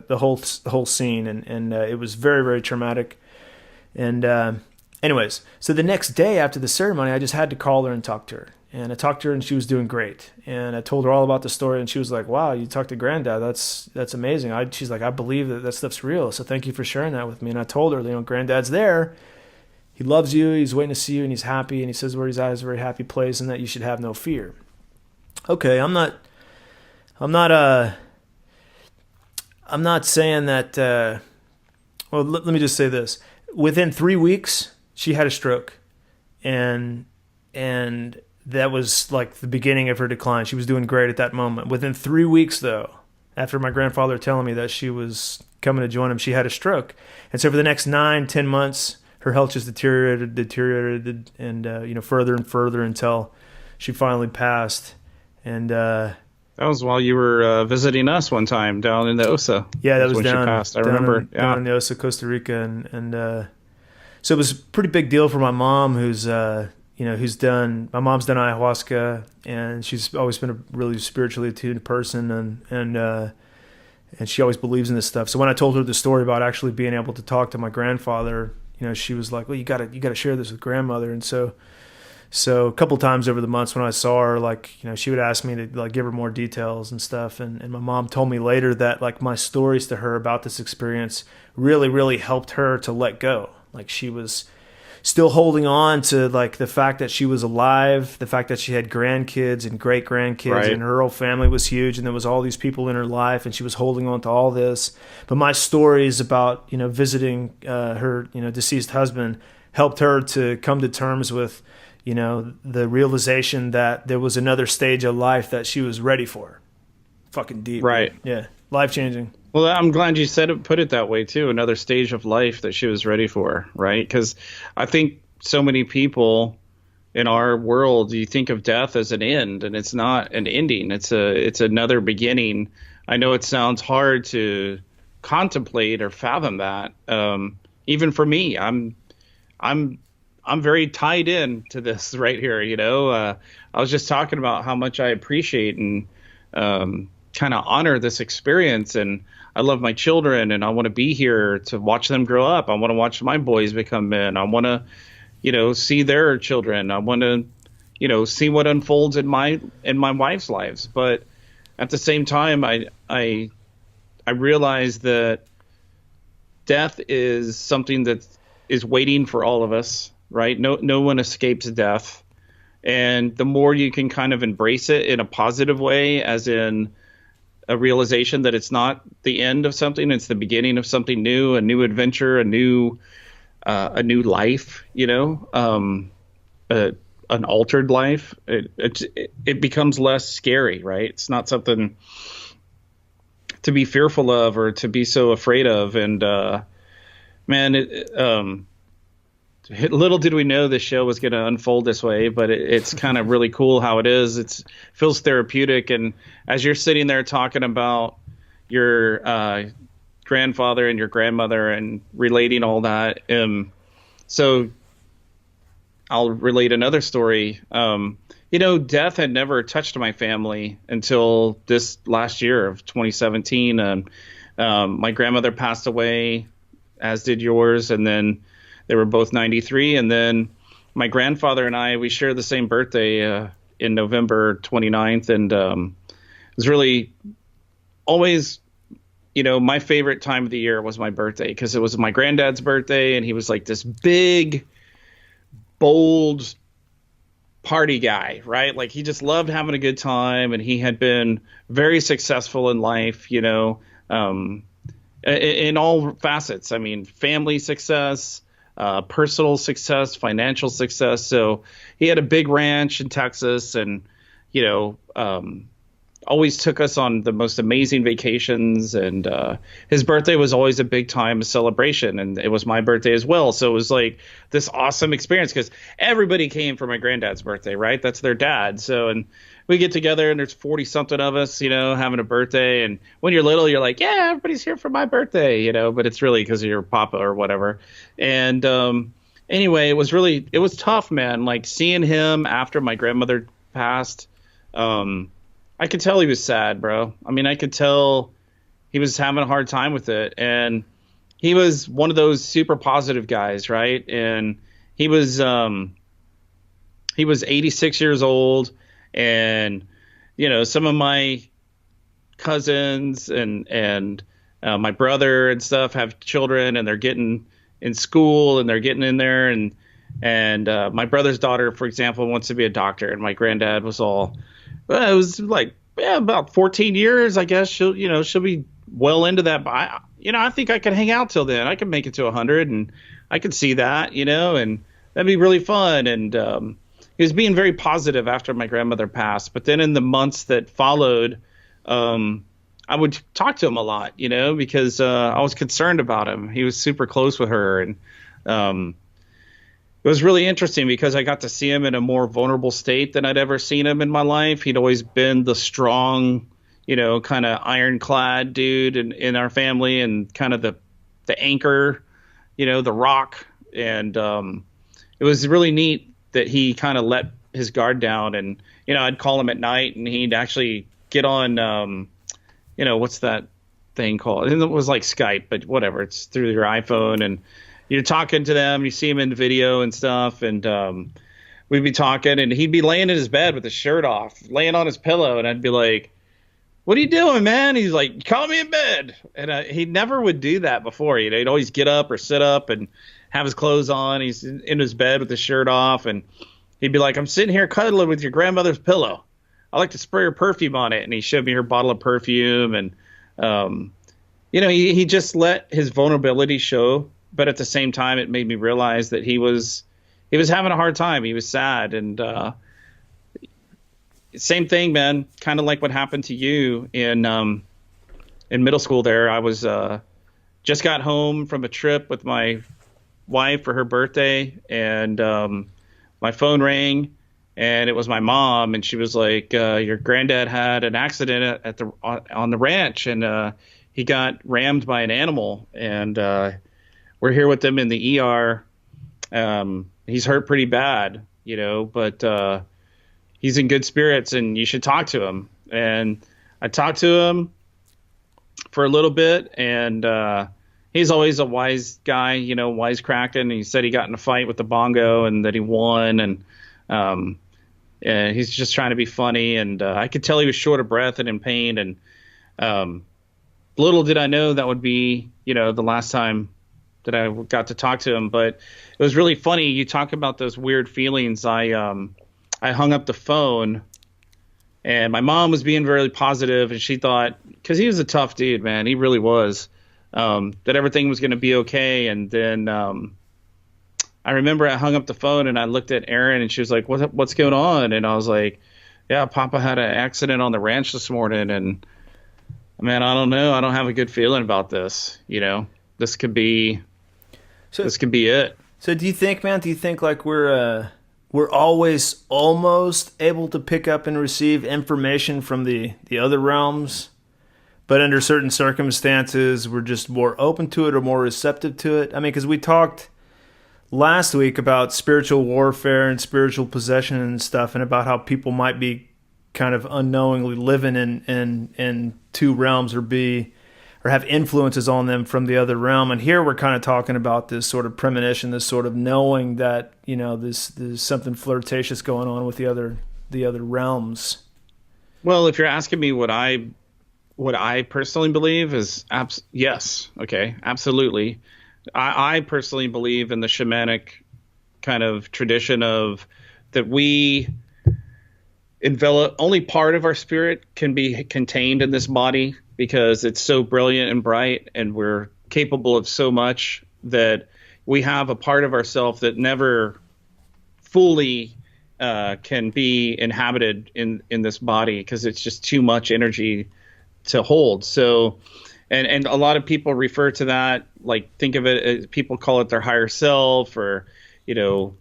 the whole scene. And it was very, very traumatic. And anyways, so the next day after the ceremony, I just had to call her and talk to her. And I talked to her, and she was doing great. And I told her all about the story, and she was like, "Wow, you talked to Granddad. That's amazing." She's like, "I believe that stuff's real. So thank you for sharing that with me." And I told her, Granddad's there. He loves you. He's waiting to see you, and he's happy. And he says where he's at is a very happy place, and that you should have no fear. Okay, I'm not saying that. Well, let me just say this. Within 3 weeks, she had a stroke, and that was like the beginning of her decline. She was doing great at that moment. Within 3 weeks, though, after my grandfather telling me that she was coming to join him, she had a stroke. And so for the next 9-10 months, her health just deteriorated, and further and further until she finally passed. And that was while you were visiting us one time down in the Osa. Yeah, that was when down. She passed. I remember. Down in the Osa, Costa Rica, and so it was a pretty big deal for my mom, who's done ayahuasca, and she's always been a really spiritually attuned person, and she always believes in this stuff. So when I told her the story about actually being able to talk to my grandfather, she was like, "Well, you gotta share this with grandmother." And so a couple times over the months when I saw her, she would ask me to give her more details and stuff. And my mom told me later that my stories to her about this experience really, really helped her to let go. She was still holding on to the fact that she was alive, the fact that she had grandkids and great grandkids, right. And her whole family was huge, and there was all these people in her life, and she was holding on to all this. But my stories about visiting her deceased husband helped her to come to terms with the realization that there was another stage of life that she was ready for. Fucking deep, right? Yeah, life changing. Well, I'm glad you put it that way too. Another stage of life that she was ready for, right? Because I think so many people in our world, you think of death as an end, and it's not an ending. It's another beginning. I know it sounds hard to contemplate or fathom that. Even for me, I'm very tied in to this right here. I was just talking about how much I appreciate and kind of honor this experience, and I love my children, and I want to be here to watch them grow up. I want to watch my boys become men. I want to, see their children. I want to, see what unfolds in my wife's lives. But at the same time, I realize that death is something that is waiting for all of us, right? No one escapes death. And the more you can kind of embrace it in a positive way, as in a realization that it's not the end of something, it's the beginning of something new, a new adventure, a new life, an altered life. It becomes less scary, right? It's not something to be fearful of or to be so afraid of. And little did we know this show was going to unfold this way, but it's kind of really cool how it is. It feels therapeutic. And as you're sitting there talking about your grandfather and your grandmother and relating all that, so I'll relate another story. Death had never touched my family until this last year of 2017. My grandmother passed away, as did yours, and then they were both 93. And then my grandfather and I, we share the same birthday in November 29th. And it was really always, my favorite time of the year was my birthday, because it was my granddad's birthday, and he was like this big, bold party guy, right? Like, he just loved having a good time, and he had been very successful in life, in all facets. I mean, family success, personal success, financial success. So he had a big ranch in Texas, and you know, always took us on the most amazing vacations. And his birthday was always a big time celebration, and it was my birthday as well. So it was like this awesome experience because everybody came for my granddad's birthday, right? That's their dad. So, and we get together and there's 40 something of us, you know, having a birthday. And when you're little, you're like, yeah, everybody's here for my birthday, you know, but it's really because of your papa or whatever. And anyway, it was tough, man. Like seeing him after my grandmother passed, I could tell he was sad, bro. I mean, I could tell he was having a hard time with it. And he was one of those super positive guys, right? And he was 86 years old. And, you know, some of my cousins and my brother and stuff have children, and they're getting in school and they're getting in there. And my brother's daughter, for example, wants to be a doctor. And my granddad was all, well, it was like, yeah, about 14 years, I guess. She'll be well into that. But I think I could hang out till then. I could make it to 100, and I could see that, you know, and that'd be really fun. And, he was being very positive after my grandmother passed. But then in the months that followed, I would talk to him a lot, you know, because I was concerned about him. He was super close with her. And it was really interesting because I got to see him in a more vulnerable state than I'd ever seen him in my life. He'd always been the strong, you know, kind of ironclad dude in our family, and kind of the anchor, you know, the rock. And it was really neat that he kind of let his guard down. And, you know, I'd call him at night and he'd actually get on, you know, what's that thing called? And it was like Skype, but whatever. It's through your iPhone, and you're talking to them, you see him in the video and stuff. And we'd be talking, and he'd be laying in his bed with his shirt off, laying on his pillow. And I'd be like, what are you doing, man? He's like, call me in bed. And he never would do that before. You know, he'd always get up or sit up and have his clothes on. He's in his bed with his shirt off, and he'd be like, I'm sitting here cuddling with your grandmother's pillow. I like to spray her perfume on it. And he showed me her bottle of perfume. And, you know, he just let his vulnerability show. But at the same time, it made me realize that he was having a hard time. He was sad. And same thing, man, kind of like what happened to you in middle school there. I was just got home from a trip with my wife for her birthday, and my phone rang, and it was my mom, and she was like, your granddad had an accident on the ranch, and he got rammed by an animal, and we're here with him in the ER. He's hurt pretty bad, you know, but he's in good spirits, and you should talk to him. And I talked to him for a little bit, and he's always a wise guy, you know, wisecracking. He said he got in a fight with the bongo and that he won. And he's just trying to be funny. And I could tell he was short of breath and in pain. And little did I know that would be, you know, the last time that I got to talk to him. But it was really funny. You talk about those weird feelings. I hung up the phone, and my mom was being very positive, and she thought, because he was a tough dude, man, he really was, that everything was going to be okay. And then I remember I hung up the phone, and I looked at Erin, and she was like, what's going on? And I was like, yeah, Papa had an accident on the ranch this morning, and man, I don't know. I don't have a good feeling about this. You know, this could be it. So do you think, man, like we're always almost able to pick up and receive information from the other realms, but under certain circumstances, we're just more open to it or more receptive to it? I mean, because we talked last week about spiritual warfare and spiritual possession and stuff, and about how people might be kind of unknowingly living in two realms, or have influences on them from the other realm. And here we're kind of talking about this sort of premonition, this sort of knowing that, you know, there's something flirtatious going on with the other realms. Well, if you're asking me what I personally believe is yes. Okay. Absolutely. I personally believe in the shamanic kind of tradition of that we envelop, only part of our spirit can be contained in this body, because it's so brilliant and bright, and we're capable of so much that we have a part of ourselves that never fully can be inhabited in this body, because it's just too much energy to hold. So, and a lot of people refer to that, like, think of it as, people call it their higher self, or, you know,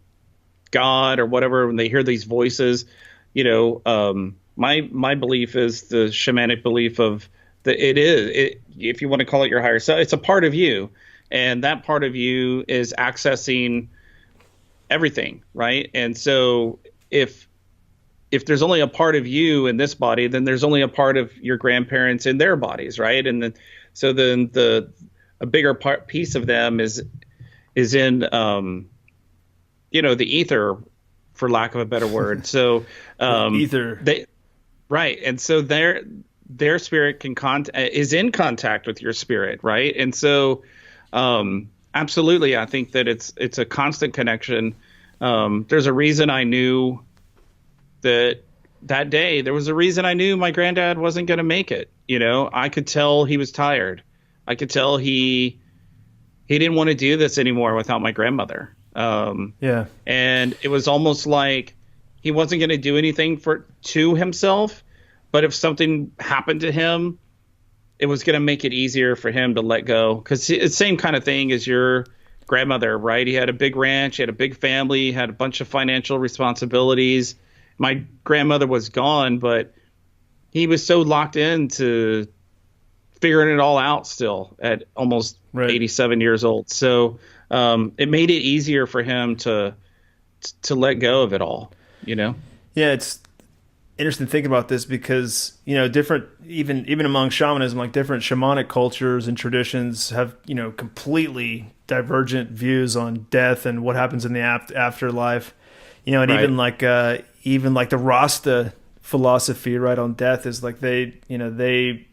God or whatever, when they hear these voices. You know, my belief is the shamanic belief of if you want to call it your higher self, it's a part of you, and that part of you is accessing everything, right? And so if there's only a part of you in this body, then there's only a part of your grandparents in their bodies, right? And then a bigger piece of them is in you know, the ether, for lack of a better word. So ether, right? And so their spirit is in contact with your spirit, right? And so absolutely, I think that it's a constant connection. There's a reason I knew that day. There was a reason I knew my granddad wasn't going to make it. You know, I could tell he was tired. I could tell he didn't want to do this anymore without my grandmother. Yeah. And it was almost like he wasn't going to do anything to himself, but if something happened to him, it was going to make it easier for him to let go. Because it's the same kind of thing as your grandmother, right? He had a big ranch, he had a big family, he had a bunch of financial responsibilities. My grandmother was gone, but he was so locked into figuring it all out still at almost 87 years old. So it made it easier for him to let go of it all, you know? Yeah, it's interesting to think about this because, you know, different, even among shamanism, like different shamanic cultures and traditions have, you know, completely divergent views on death and what happens in the afterlife, you know, and even like the Rasta philosophy, right, on death is like they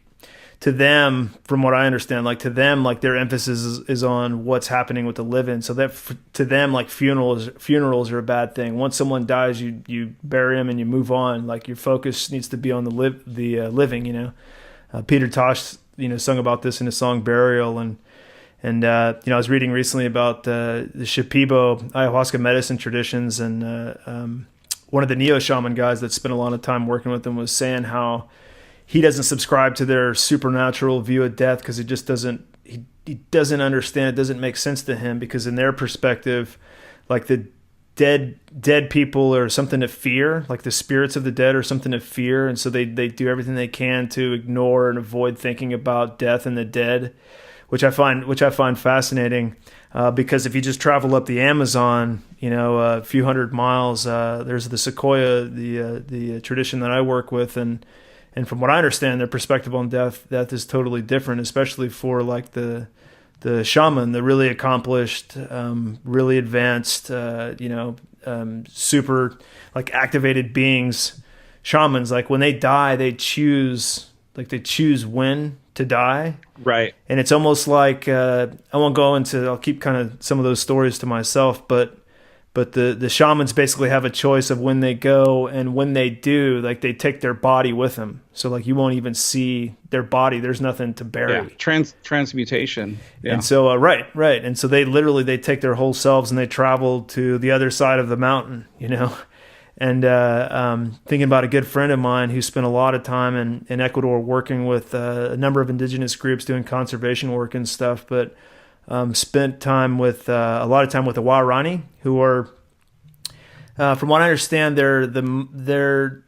to them, from what I understand, like to them, like their emphasis is on what's happening with the living. So that to them, like funerals are a bad thing. Once someone dies, you bury them and you move on. Like your focus needs to be on the living. You know, Peter Tosh, you know, sung about this in his song "Burial," and you know, I was reading recently about the Shipibo ayahuasca medicine traditions, and one of the neo shaman guys that spent a lot of time working with them was saying how he doesn't subscribe to their supernatural view of death because he doesn't understand. It doesn't make sense to him because in their perspective, like the dead people are something to fear, like the spirits of the dead are something to fear. And so they do everything they can to ignore and avoid thinking about death and the dead, which I find fascinating. Because if you just travel up the Amazon, you know, a few hundred miles, there's the Sequoia, the tradition that I work with, and from what I understand, their perspective on death is totally different, especially for like the shaman, the really accomplished, really advanced, super like activated beings, shamans. Like when they die, they choose when to die. Right. And it's almost like, I'll keep kind of some of those stories to myself, but the shamans basically have a choice of when they go, and when they do, like they take their body with them. So like you won't even see their body. There's nothing to bury. Yeah. Transmutation. Yeah. And so, right. And so they take their whole selves and they travel to the other side of the mountain, you know? And thinking about a good friend of mine who spent a lot of time in Ecuador working with a number of indigenous groups doing conservation work and stuff, but spent time with a lot of time with the Waorani, who are, from what I understand, they're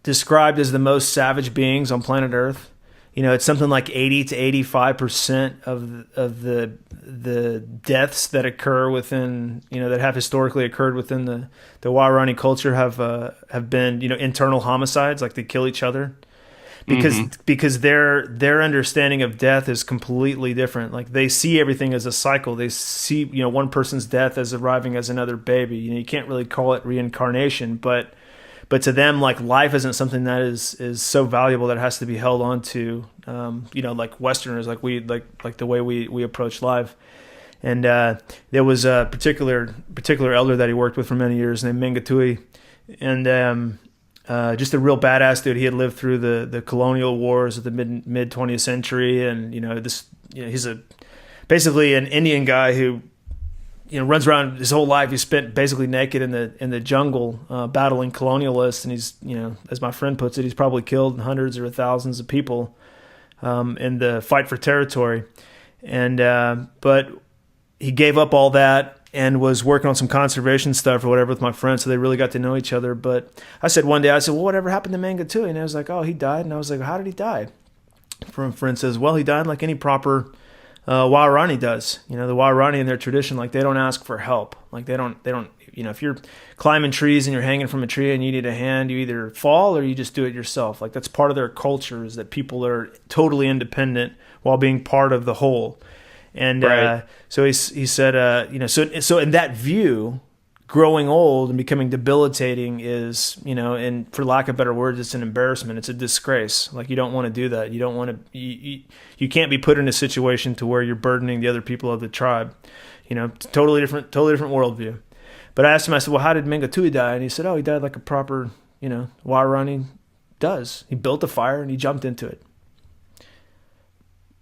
described as the most savage beings on planet Earth. You know, it's something like 80 to 85% of the deaths that occur within, you know, that have historically occurred within the Waorani culture have been, you know, internal homicides, like they kill each other. Because their understanding of death is completely different. Like they see everything as a cycle. They see, you know, one person's death as arriving as another baby. You know, you can't really call it reincarnation, but to them, like life isn't something that is so valuable that it has to be held on to. You know, like Westerners, like the way we approach life. And there was a particular elder that he worked with for many years named Mingatui, and just a real badass dude. He had lived through the colonial wars of the mid 20th century, and he's basically an Indian guy who runs around his whole life. He spent basically naked in the jungle battling colonialists, and he's as my friend puts it, he's probably killed hundreds or thousands of people in the fight for territory. And but he gave up all that and was working on some conservation stuff or whatever with my friend, so they really got to know each other. But I said one day, well, whatever happened to Mangatui? And I was like, oh, he died. And I was like, how did he die? My friend says, well, he died like any proper Waorani does. The Waorani in their tradition, like, they don't ask for help. Like, they don't. If you're climbing trees and you're hanging from a tree and you need a hand, you either fall or you just do it yourself. Like, that's part of their culture, is that people are totally independent while being part of the whole. And right. So he said, so in that view, growing old and becoming debilitating is, and for lack of better words, it's an embarrassment. It's a disgrace. Like, you don't want to do that. You don't want to. You can't be put in a situation to where you're burdening the other people of the tribe. Totally different worldview. But I asked him, I said, well, how did Mangatui die? And he said, oh, he died like a proper, Waorani does. He built a fire and he jumped into it.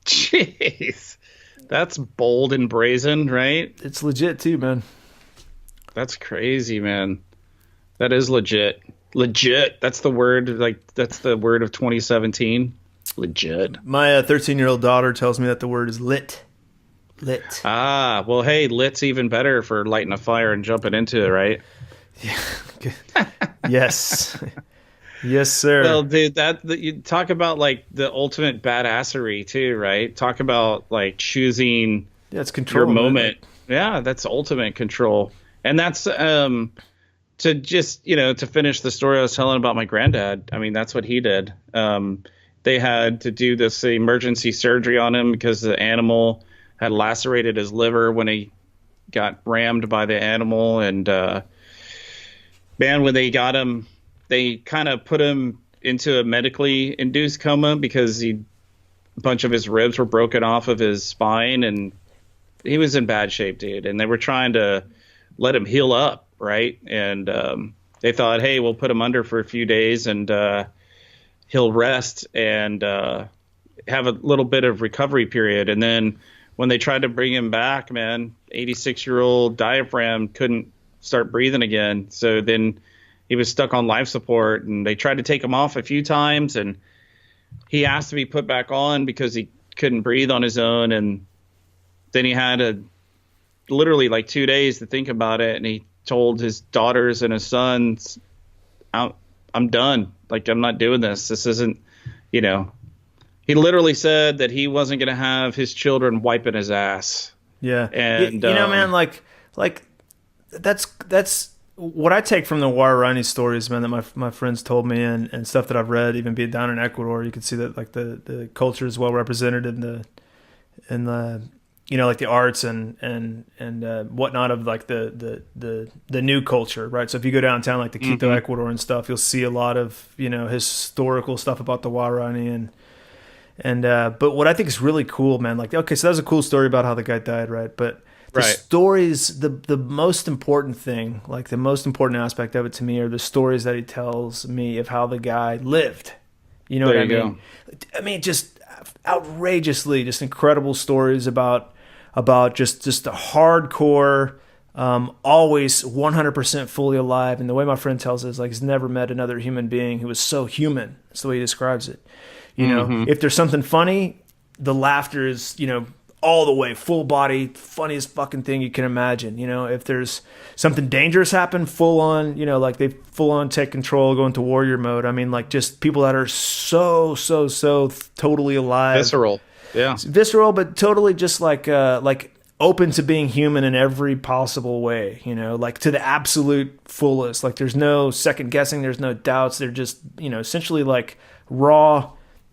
Jeez. That's bold and brazen, right? It's legit too, man. That's crazy, man. That is legit. Legit. That's the word. That's the word of 2017. Legit. My 13-year-old daughter tells me that the word is lit. Lit. Ah, well, hey, lit's even better for lighting a fire and jumping into it, right? Yeah. Yes. Yes, sir. Well, dude, you talk about like the ultimate badassery too, right? Talk about like choosing it's control, your moment. Yeah, that's ultimate control. And that's to just, to finish the story I was telling about my granddad. I mean, that's what he did. They had to do this emergency surgery on him because the animal had lacerated his liver when he got rammed by the animal. And man, when they got him, they kind of put him into a medically induced coma because a bunch of his ribs were broken off of his spine, and he was in bad shape, dude. And they were trying to let him heal up, right? And they thought, hey, we'll put him under for a few days and he'll rest and have a little bit of recovery period. And then when they tried to bring him back, man, 86-year-old diaphragm couldn't start breathing again. So then he was stuck on life support, and they tried to take him off a few times, and he asked to be put back on because he couldn't breathe on his own. And then he had literally like 2 days to think about it, and he told his daughters and his sons, I'm done. Like, I'm not doing this. This isn't, he literally said that he wasn't going to have his children wiping his ass. Yeah. And man, like that's what I take from the Waorani stories, man, that my friends told me, and stuff that I've read, even being down in Ecuador. You can see that like the culture is well represented in the like the arts and whatnot of like the new culture, right? So if you go downtown like the Quito, Ecuador and stuff, you'll see a lot of historical stuff about the Waorani and but what I think is really cool, man, like, okay, so that was a cool story about how the guy died, right? But the stories, the most important thing, like the most important aspect of it to me, are the stories that he tells me of how the guy lived. You know what I mean? I mean, just outrageously, just incredible stories about just a hardcore, always 100% fully alive. And the way my friend tells it is like he's never met another human being who was so human. That's the way he describes it. If there's something funny, the laughter is, all the way, full body, funniest fucking thing you can imagine. If there's something dangerous happen, full on, like they full on take control, go into warrior mode. I mean, like, just people that are so totally alive. Visceral. Yeah. Visceral, but totally just like open to being human in every possible way, like to the absolute fullest. Like, there's no second guessing, there's no doubts. They're just, essentially like raw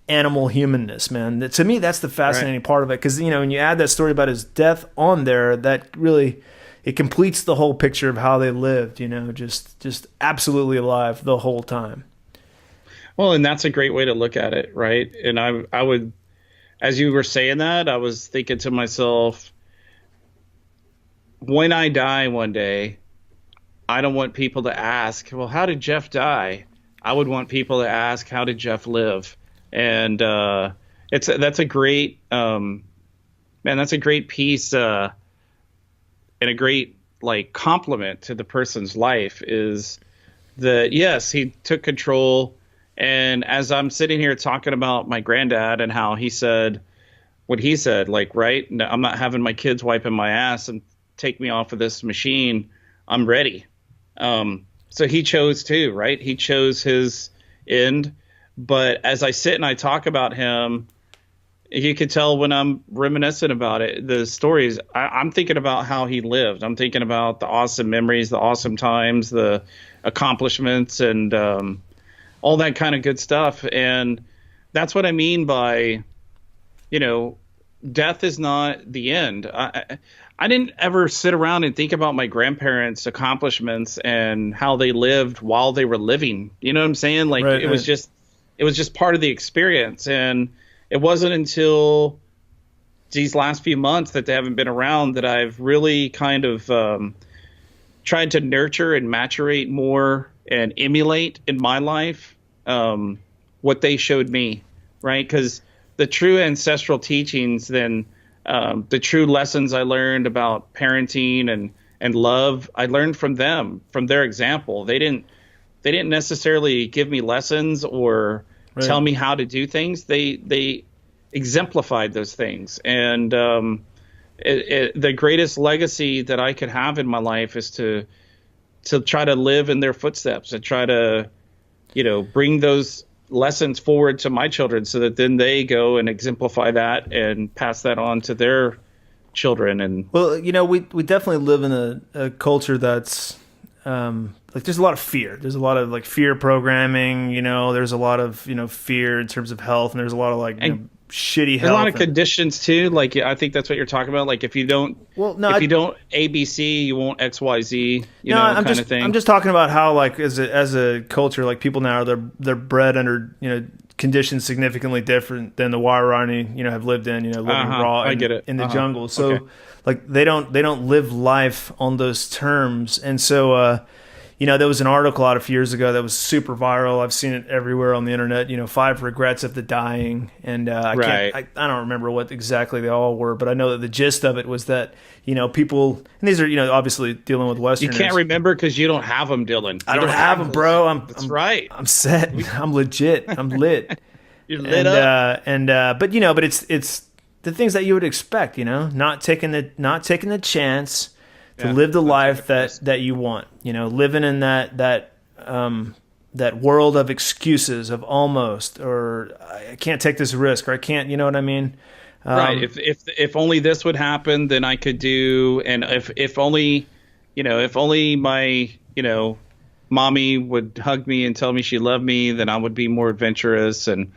animal humanness, man. To me, that's the fascinating part of it, because when you add that story about his death on there, that really, it completes the whole picture of how they lived, just absolutely alive the whole time. Well, and that's a great way to look at it, right? And I would, as you were saying that, I was thinking to myself, when I die one day, I don't want people to ask, well, how did Jeff die? I would want people to ask, how did Jeff live? And that's a great that's a great piece and a great like compliment to the person's life is that, yes, he took control. And as I'm sitting here talking about my granddad and how he said what he said, like, right, no, I'm not having my kids wiping my ass and take me off of this machine. I'm ready. So he chose too, right? He chose his end. But as I sit and I talk about him, you could tell when I'm reminiscent about it, the stories, I'm thinking about how he lived. I'm thinking about the awesome memories, the awesome times, the accomplishments, and all that kind of good stuff. And that's what I mean by, death is not the end. I didn't ever sit around and think about my grandparents' accomplishments and how they lived while they were living. You know what I'm saying? Like, right, it was just part of the experience. And it wasn't until these last few months that they haven't been around that I've really kind of tried to nurture and maturate more and emulate in my life what they showed me, right? Because the true ancestral teachings, then the true lessons I learned about parenting and love, I learned from them, from their example. They didn't necessarily give me lessons or tell me how to do things. They exemplified those things. And the greatest legacy that I could have in my life is to try to live in their footsteps and try to, bring those lessons forward to my children so that then they go and exemplify that and pass that on to their children. And well, we definitely live in a culture that's like there's a lot of fear. There's a lot of like fear programming, there's a lot of, fear in terms of health, and there's a lot of like shitty health. There's a lot of conditions too. Like, I think that's what you're talking about. Like, if you don't ABC, you won't XYZ, kind of thing. I'm just talking about how, like, as a culture, like, people now they're bred under, conditions significantly different than the Wairani, have lived in, living raw in the jungle. So, okay. Like, they don't live life on those terms. And so, there was an article out a few years ago that was super viral. I've seen it everywhere on the internet. 5 regrets of the dying, and I don't remember what exactly they all were, but I know that the gist of it was that people, and these are obviously dealing with Westerners. You can't remember because you don't have them, Dylan. I don't have them, bro. That's right. I'm set. I'm legit. I'm lit. You're lit up. But it's the things that you would expect. Not taking the chance to live the life that you want, living in that world of excuses, of almost, or I can't take this risk, or I can't, you know what I mean? Right. If only this would happen, then I could do, and if only my, mommy would hug me and tell me she loved me, then I would be more adventurous. And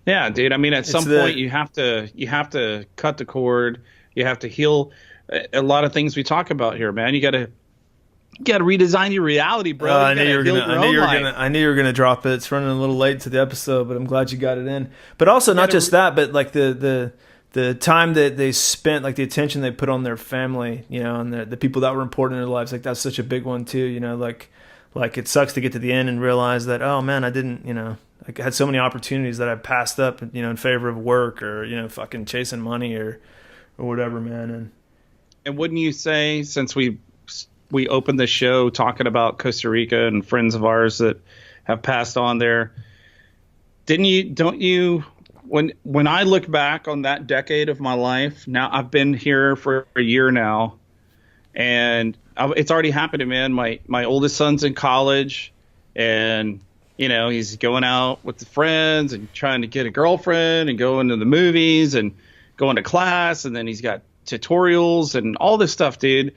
yeah, dude, I mean, at some point you have to cut the cord. You have to heal a lot of things we talk about here, man. You got to redesign your reality, bro. I knew you were gonna drop it. It's running a little late to the episode, but I'm glad you got it in. But also not just that, but like the time that they spent, like the attention they put on their family, and the people that were important in their lives. Like, that's such a big one too. Like it sucks to get to the end and realize that, oh man, I didn't, I had so many opportunities that I passed up, in favor of work or fucking chasing money or whatever, man. And wouldn't you say, since we opened the show talking about Costa Rica and friends of ours that have passed on there, don't you, when I look back on that decade of my life, now I've been here for a year now, and it's already happened, man. My oldest son's in college, and he's going out with the friends and trying to get a girlfriend and going to the movies and going to class, and then he's got tutorials and all this stuff, dude.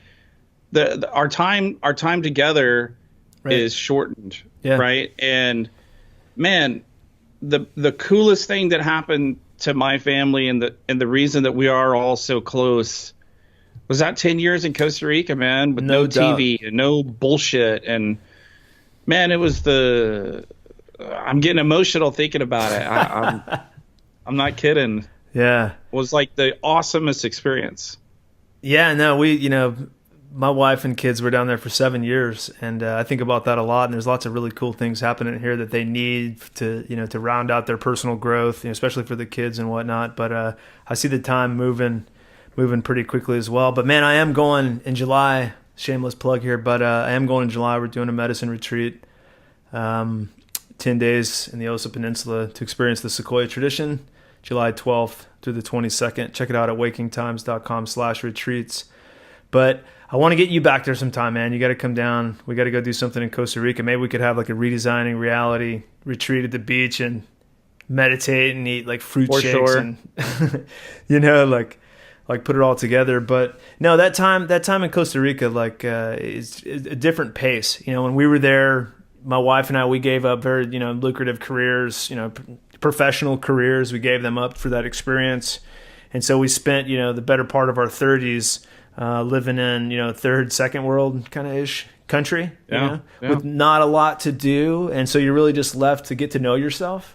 Our time together is shortened, right? And man, the coolest thing that happened to my family and the reason that we are all so close was that 10 years in Costa Rica, man, with no TV and no bullshit. And man, it was I'm getting emotional thinking about it. I'm not kidding. Yeah. Was like the awesomest experience. Yeah, no, we, my wife and kids were down there for 7 years, and I think about that a lot. And there's lots of really cool things happening here that they need to, to round out their personal growth, especially for the kids and whatnot. But I see the time moving pretty quickly as well. But man, I am going in July. Shameless plug here, but I am going in July. We're doing a medicine retreat, 10 days in the Osa Peninsula to experience the Sequoia tradition, July 12th through the 22nd. Check it out at wakingtimes.com/retreats. But I want to get you back there sometime, man. You got to come down. We got to go do something in Costa Rica. Maybe we could have like a redesigning reality retreat at the beach and meditate and eat like fruit shakes and like put it all together. But no, that time in Costa Rica is a different pace. When we were there, my wife and I, we gave up very lucrative careers, professional careers. We gave them up for that experience, and so we spent the better part of our 30s. Living in, third, second world kind of ish country, with not a lot to do. And so you're really just left to get to know yourself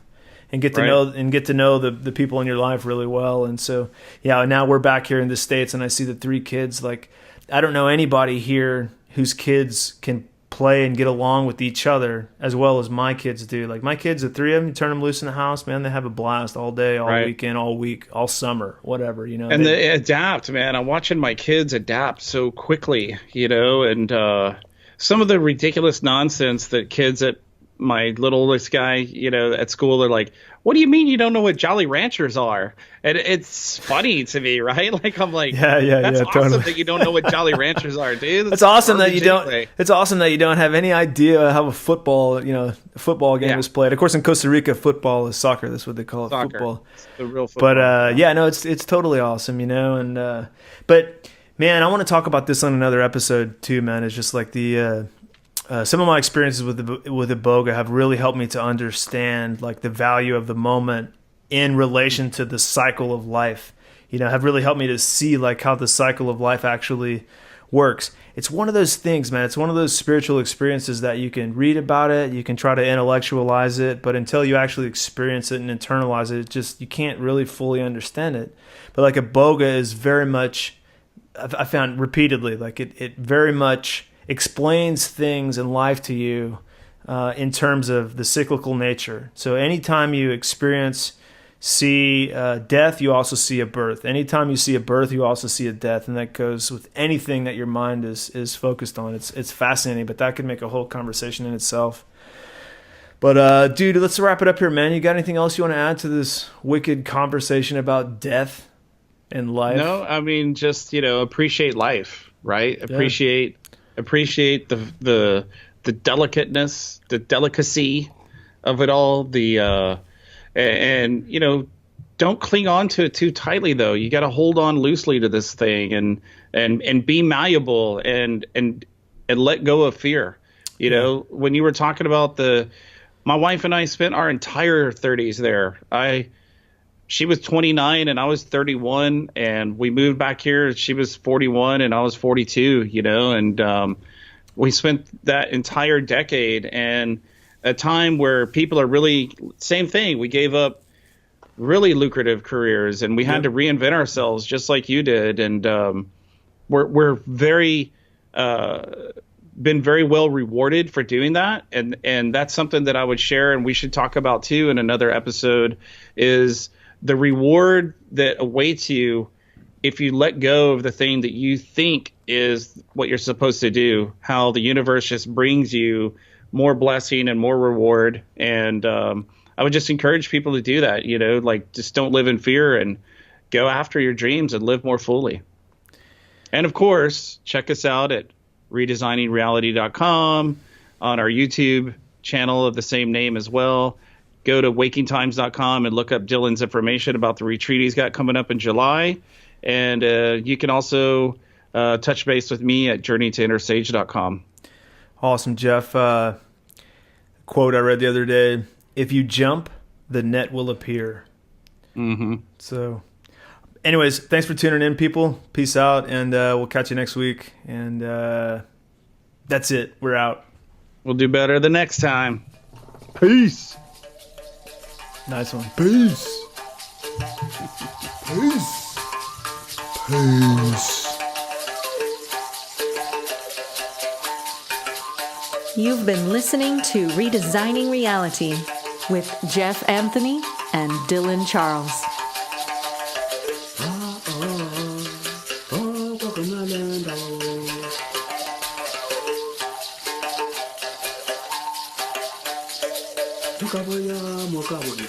and get to know the people in your life really well. And so, now we're back here in the States and I see the 3 kids. Like, I don't know anybody here whose kids can play and get along with each other as well as my kids do. Like my kids, the 3 of them, you turn them loose in the house, man, they have a blast all day, all weekend, all week, all summer, whatever, And they adapt, man. I'm watching my kids adapt so quickly, and some of the ridiculous nonsense that kids at my littlest guy, at school are like, what do you mean you don't know what Jolly Ranchers are? And it's funny to me, right? Like, I'm like, that's awesome totally. That you don't know what Jolly Ranchers are, dude. It's awesome that you don't. It's awesome that you don't have any idea how a football game is played. Of course, in Costa Rica, football is soccer. That's what they call it, football. It's the real football. But it's totally awesome, And but man, I want to talk about this on another episode too, man. It's just like the. Some of my experiences with Iboga have really helped me to understand like the value of the moment in relation to the cycle of life. Have really helped me to see like how the cycle of life actually works. It's one of those things, man. It's one of those spiritual experiences that you can read about it, you can try to intellectualize it, but until you actually experience it and internalize it, you can't really fully understand it. But like Iboga is very much, I found repeatedly, like it very much explains things in life to you in terms of the cyclical nature. So anytime you see death, you also see a birth. Anytime you see a birth, you also see a death, and that goes with anything that your mind is focused on. It's fascinating, but that could make a whole conversation in itself. But dude, let's wrap it up here, man. You got anything else you want to add to this wicked conversation about death and life? No, I mean, just appreciate life, right? Yeah. Appreciate the delicateness, the delicacy of it all. And don't cling on to it too tightly though. You got to hold on loosely to this thing and be malleable and let go of fear. When you were talking about my wife and I spent our entire 30s there. She was 29 and I was 31, and we moved back here. She was 41 and I was 42, and we spent that entire decade, and a time where people are really same thing. We gave up really lucrative careers and we had to reinvent ourselves just like you did. And we're very been very well rewarded for doing that. And that's something that I would share, and we should talk about too in another episode, is the reward that awaits you if you let go of the thing that you think is what you're supposed to do, how the universe just brings you more blessing and more reward. And I would just encourage people to do that, just don't live in fear and go after your dreams and live more fully. And of course, check us out at redesigningsreality.com, on our YouTube channel of the same name as well. Go to wakingtimes.com and look up Dylan's information about the retreat he's got coming up in July. And you can also touch base with me at journeytoinnersage.com. Awesome, Jeff. Quote I read the other day: if you jump, the net will appear. Mm-hmm. So anyways, thanks for tuning in, people. Peace out, and we'll catch you next week. And that's it. We're out. We'll do better the next time. Peace. Nice one. Peace. Peace. Peace. You've been listening to Redesigning Reality with Jeff Anthony and Dylan Charles. Mukabaya, mukabaya,